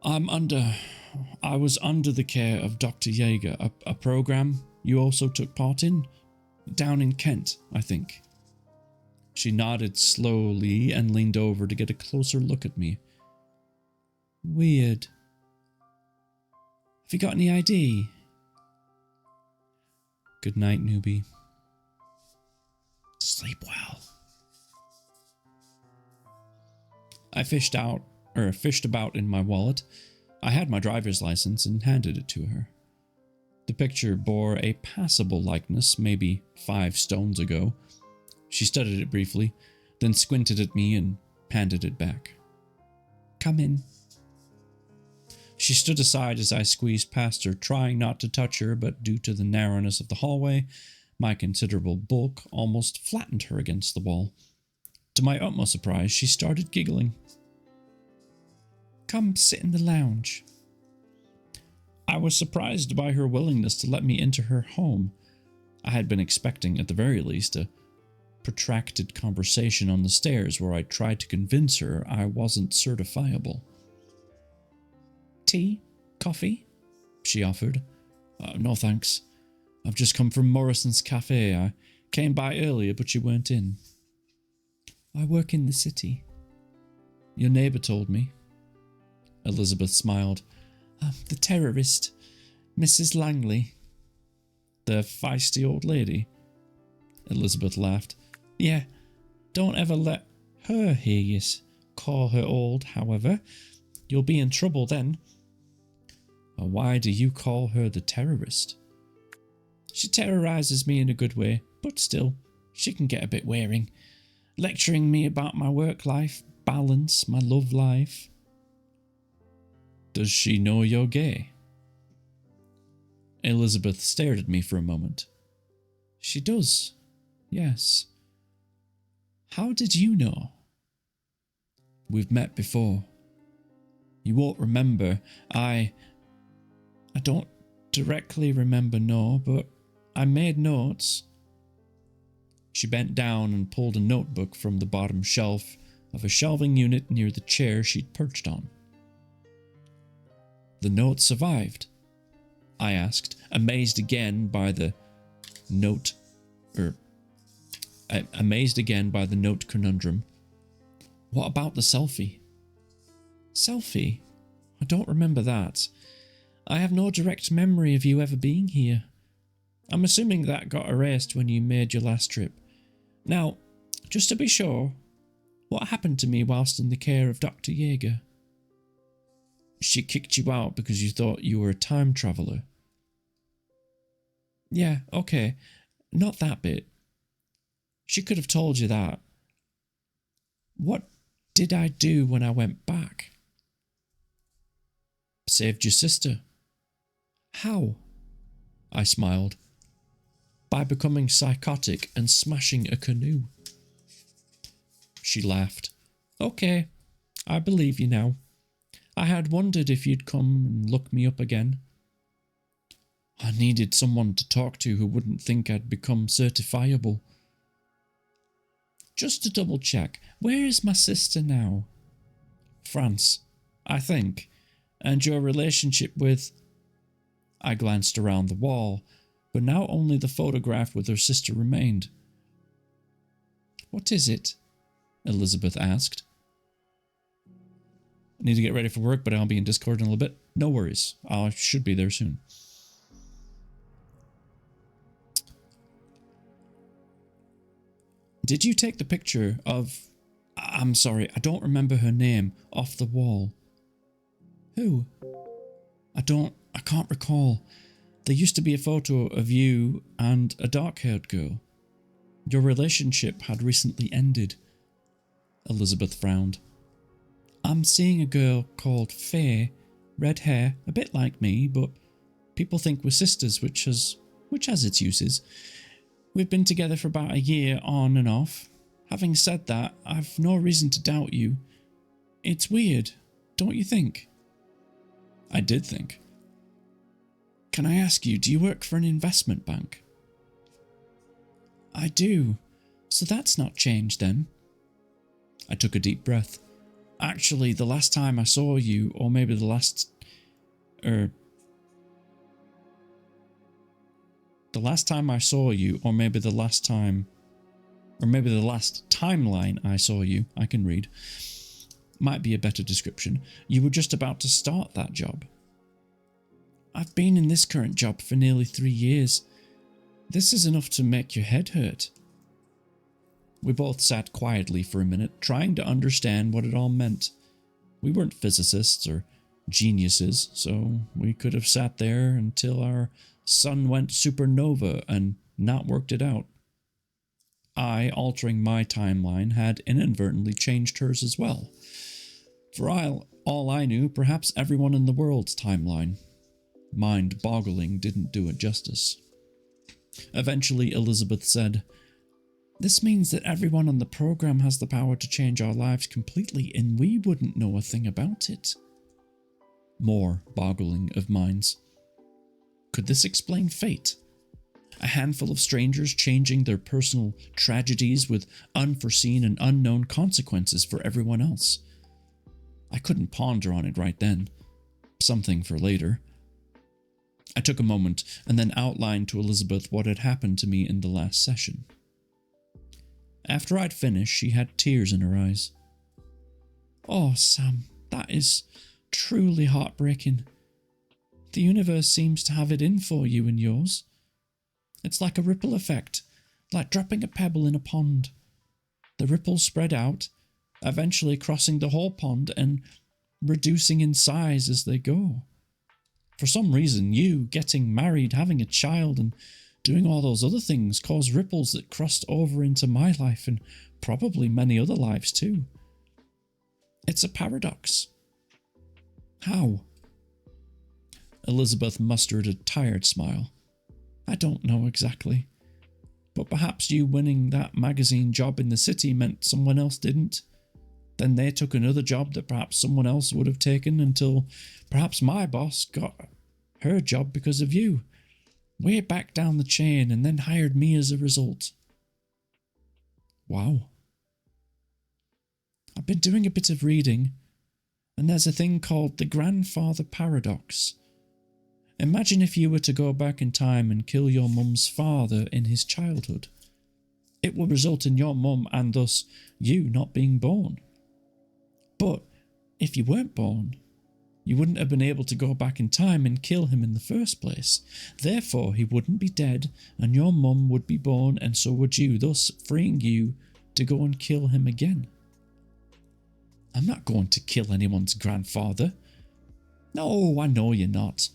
I was under the care of Dr. Yeager, a program you also took part in? Down in Kent, I think." She nodded slowly and leaned over to get a closer look at me. "Weird. Have you got any ID?" "Good night, newbie. Sleep well." I fished about in my wallet, I had my driver's license and handed it to her. The picture bore a passable likeness maybe 5 stones ago. She studied it briefly, then squinted at me and handed it back. "Come in." She stood aside as I squeezed past her, trying not to touch her, but due to the narrowness of the hallway, my considerable bulk almost flattened her against the wall. To my utmost surprise, she started giggling. "Come sit in the lounge." I was surprised by her willingness to let me into her home. I had been expecting, at the very least, a protracted conversation on the stairs where I tried to convince her I wasn't certifiable. "Tea? Coffee?" she offered. No thanks. I've just come from Morrison's Cafe. I came by earlier, but you weren't in." "I work in the city." "Your neighbour told me." Elizabeth smiled. "The terrorist, Mrs. Langley." "The feisty old lady?" Elizabeth laughed. "Yeah, don't ever let her hear you call her old, however. You'll be in trouble then." "Why do you call her the terrorist?" "She terrorizes me in a good way, but still, she can get a bit wearing. Lecturing me about my work life, balance, my love life." "Does she know you're gay?" Elizabeth stared at me for a moment. "She does, yes." "How did you know?" "We've met before. You won't remember. I don't directly remember, no, but I made notes." She bent down and pulled a notebook from the bottom shelf of a shelving unit near the chair she'd perched on. "The note survived?" I asked, amazed again by the note conundrum. "What about the selfie?" "Selfie? I don't remember that. I have no direct memory of you ever being here. I'm assuming that got erased when you made your last trip. Now, just to be sure, what happened to me whilst in the care of Dr. Yeager?" "She kicked you out because you thought you were a time traveller." "Yeah, okay. Not that bit. She could have told you that. What did I do when I went back?" "Saved your sister." "How?" I smiled. "By becoming psychotic and smashing a canoe." She laughed. "Okay, I believe you now. I had wondered if you'd come and look me up again. I needed someone to talk to who wouldn't think I'd become certifiable." "Just to double check, where is my sister now?" "France, I think. And your relationship with—" I glanced around the wall, but now only the photograph with her sister remained. "What is it?" Elizabeth asked. "Need to get ready for work, but I'll be in Discord in a little bit." "No worries. I should be there soon." "Did you take the picture of... I'm sorry, I don't remember her name, off the wall?" "Who?" I can't recall. There used to be a photo of you and a dark-haired girl. Your relationship had recently ended." Elizabeth frowned. "I'm seeing a girl called Faye, red hair, a bit like me, but people think we're sisters, which has its uses. We've been together for about a year on and off. Having said that, I've no reason to doubt you. It's weird, don't you think?" I did think. "Can I ask you, do you work for an investment bank?" "I do. So that's not changed then." I took a deep breath. "Actually, the last time I saw you, or maybe the last... the last time I saw you, or maybe the last timeline I saw you, I can read, might be a better description. You were just about to start that job." "I've been in this current job for nearly 3 years. This is enough to make your head hurt." We both sat quietly for a minute, trying to understand what it all meant. We weren't physicists or geniuses, so we could have sat there until our sun went supernova and not worked it out. I, altering my timeline, had inadvertently changed hers as well. For all I knew, perhaps everyone in the world's timeline. Mind-boggling didn't do it justice. Eventually, Elizabeth said, "This means that everyone on the program has the power to change our lives completely, and we wouldn't know a thing about it." More boggling of minds. Could this explain fate? A handful of strangers changing their personal tragedies with unforeseen and unknown consequences for everyone else. I couldn't ponder on it right then. Something for later. I took a moment and then outlined to Elizabeth what had happened to me in the last session. After I'd finished, she had tears in her eyes. "Oh, Sam, that is truly heartbreaking. The universe seems to have it in for you and yours. It's like a ripple effect, like dropping a pebble in a pond. The ripples spread out, eventually crossing the whole pond and reducing in size as they go. For some reason, you getting married, having a child, and doing all those other things caused ripples that crossed over into my life and probably many other lives too. It's a paradox." "How?" Elizabeth mustered a tired smile. "I don't know exactly. But perhaps you winning that magazine job in the city meant someone else didn't. Then they took another job that perhaps someone else would have taken until perhaps my boss got her job because of you. Way back down the chain and then hired me as a result." Wow. "I've been doing a bit of reading, and there's a thing called the grandfather paradox. Imagine if you were to go back in time and kill your mum's father in his childhood. It will result in your mum and thus you not being born. But if you weren't born, you wouldn't have been able to go back in time and kill him in the first place. Therefore, he wouldn't be dead, and your mum would be born, and so would you, thus freeing you to go and kill him again." "I'm not going to kill anyone's grandfather." "No, I know you're not.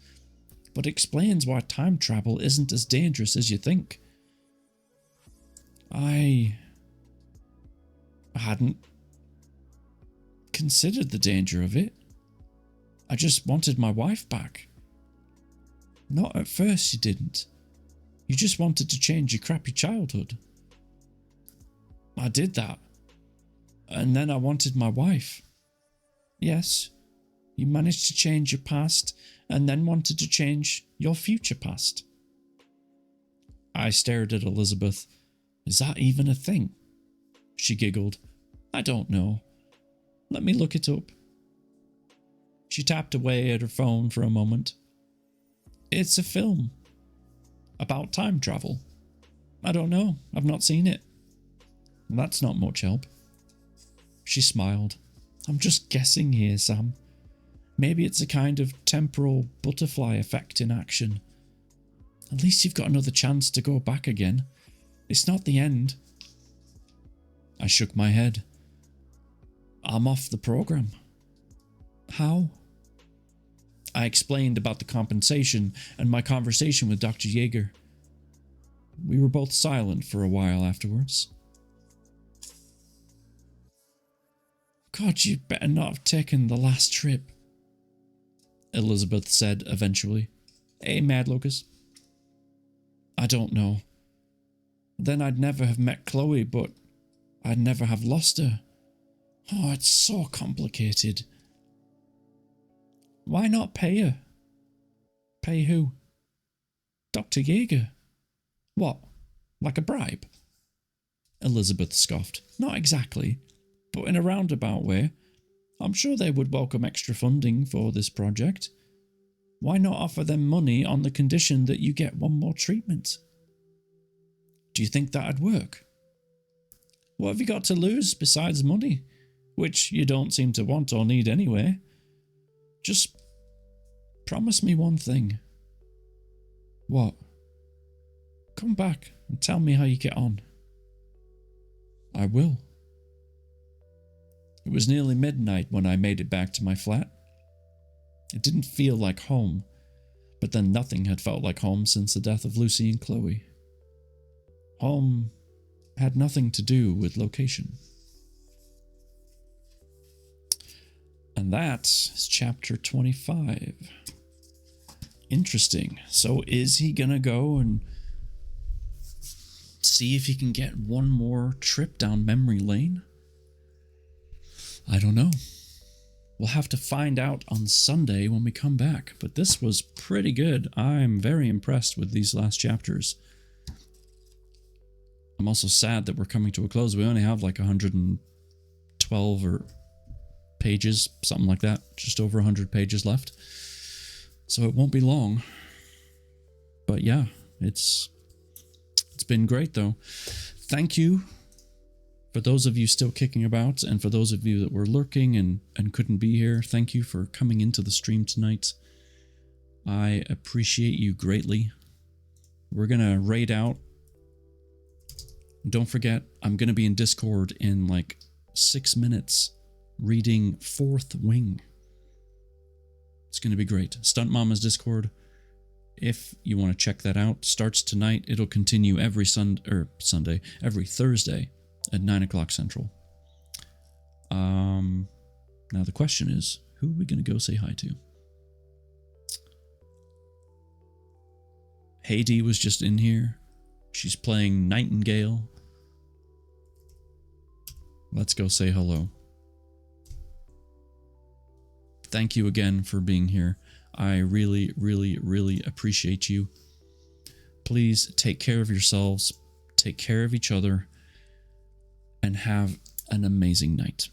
But it explains why time travel isn't as dangerous as you think." I hadn't considered the danger of it. I just wanted my wife back. "Not at first, you didn't. You just wanted to change your crappy childhood." "I did that. And then I wanted my wife." "Yes, you managed to change your past and then wanted to change your future past." I stared at Elizabeth. "Is that even a thing?" She giggled. "I don't know. Let me look it up." She tapped away at her phone for a moment. "It's a film. About time travel. I don't know. I've not seen it." "That's not much help." She smiled. "I'm just guessing here, Sam. Maybe it's a kind of temporal butterfly effect in action. At least you've got another chance to go back again. It's not the end." I shook my head. "I'm off the program." "How?" I explained about the compensation and my conversation with Dr. Yeager. We were both silent for a while afterwards. "God, you'd better not have taken the last trip," Elizabeth said eventually. "Eh, Mad Lucas?" "I don't know. Then I'd never have met Chloe, but I'd never have lost her. Oh, it's so complicated." "Why not pay her?" "Pay who?" "Dr. Yeager." "What, like a bribe?" Elizabeth scoffed. "Not exactly, but in a roundabout way. I'm sure they would welcome extra funding for this project. Why not offer them money on the condition that you get one more treatment?" "Do you think that'd work?" "What have you got to lose besides money, which you don't seem to want or need anyway? Just promise me one thing." "What?" "Come back and tell me how you get on." "I will." It was nearly midnight when I made it back to my flat. It didn't feel like home, but then nothing had felt like home since the death of Lucy and Chloe. Home had nothing to do with location. And that is chapter 25. Interesting. So is he gonna go and see if he can get one more trip down memory lane? I don't know. We'll have to find out on Sunday when we come back. But this was pretty good. I'm very impressed with these last chapters. I'm also sad that we're coming to a close. We only have like 112 or pages, something like that. Just over 100 pages left. So it won't be long. But yeah, it's been great though. Thank you for those of you still kicking about, and for those of you that were lurking and couldn't be here. Thank you for coming into the stream tonight. I appreciate you greatly. We're gonna raid out. Don't forget, I'm gonna be in Discord in like 6 minutes reading Fourth Wing. It's gonna be great. Stunt Mama's Discord, if you want to check that out, starts tonight. It'll continue every every Thursday at 9 o'clock Central. Now the question is, who are we going to go say hi to? Heidi was just in here. She's playing Nightingale. Let's go say hello. Thank you again for being here. I really, really, really appreciate you. Please take care of yourselves, take care of each other, and have an amazing night.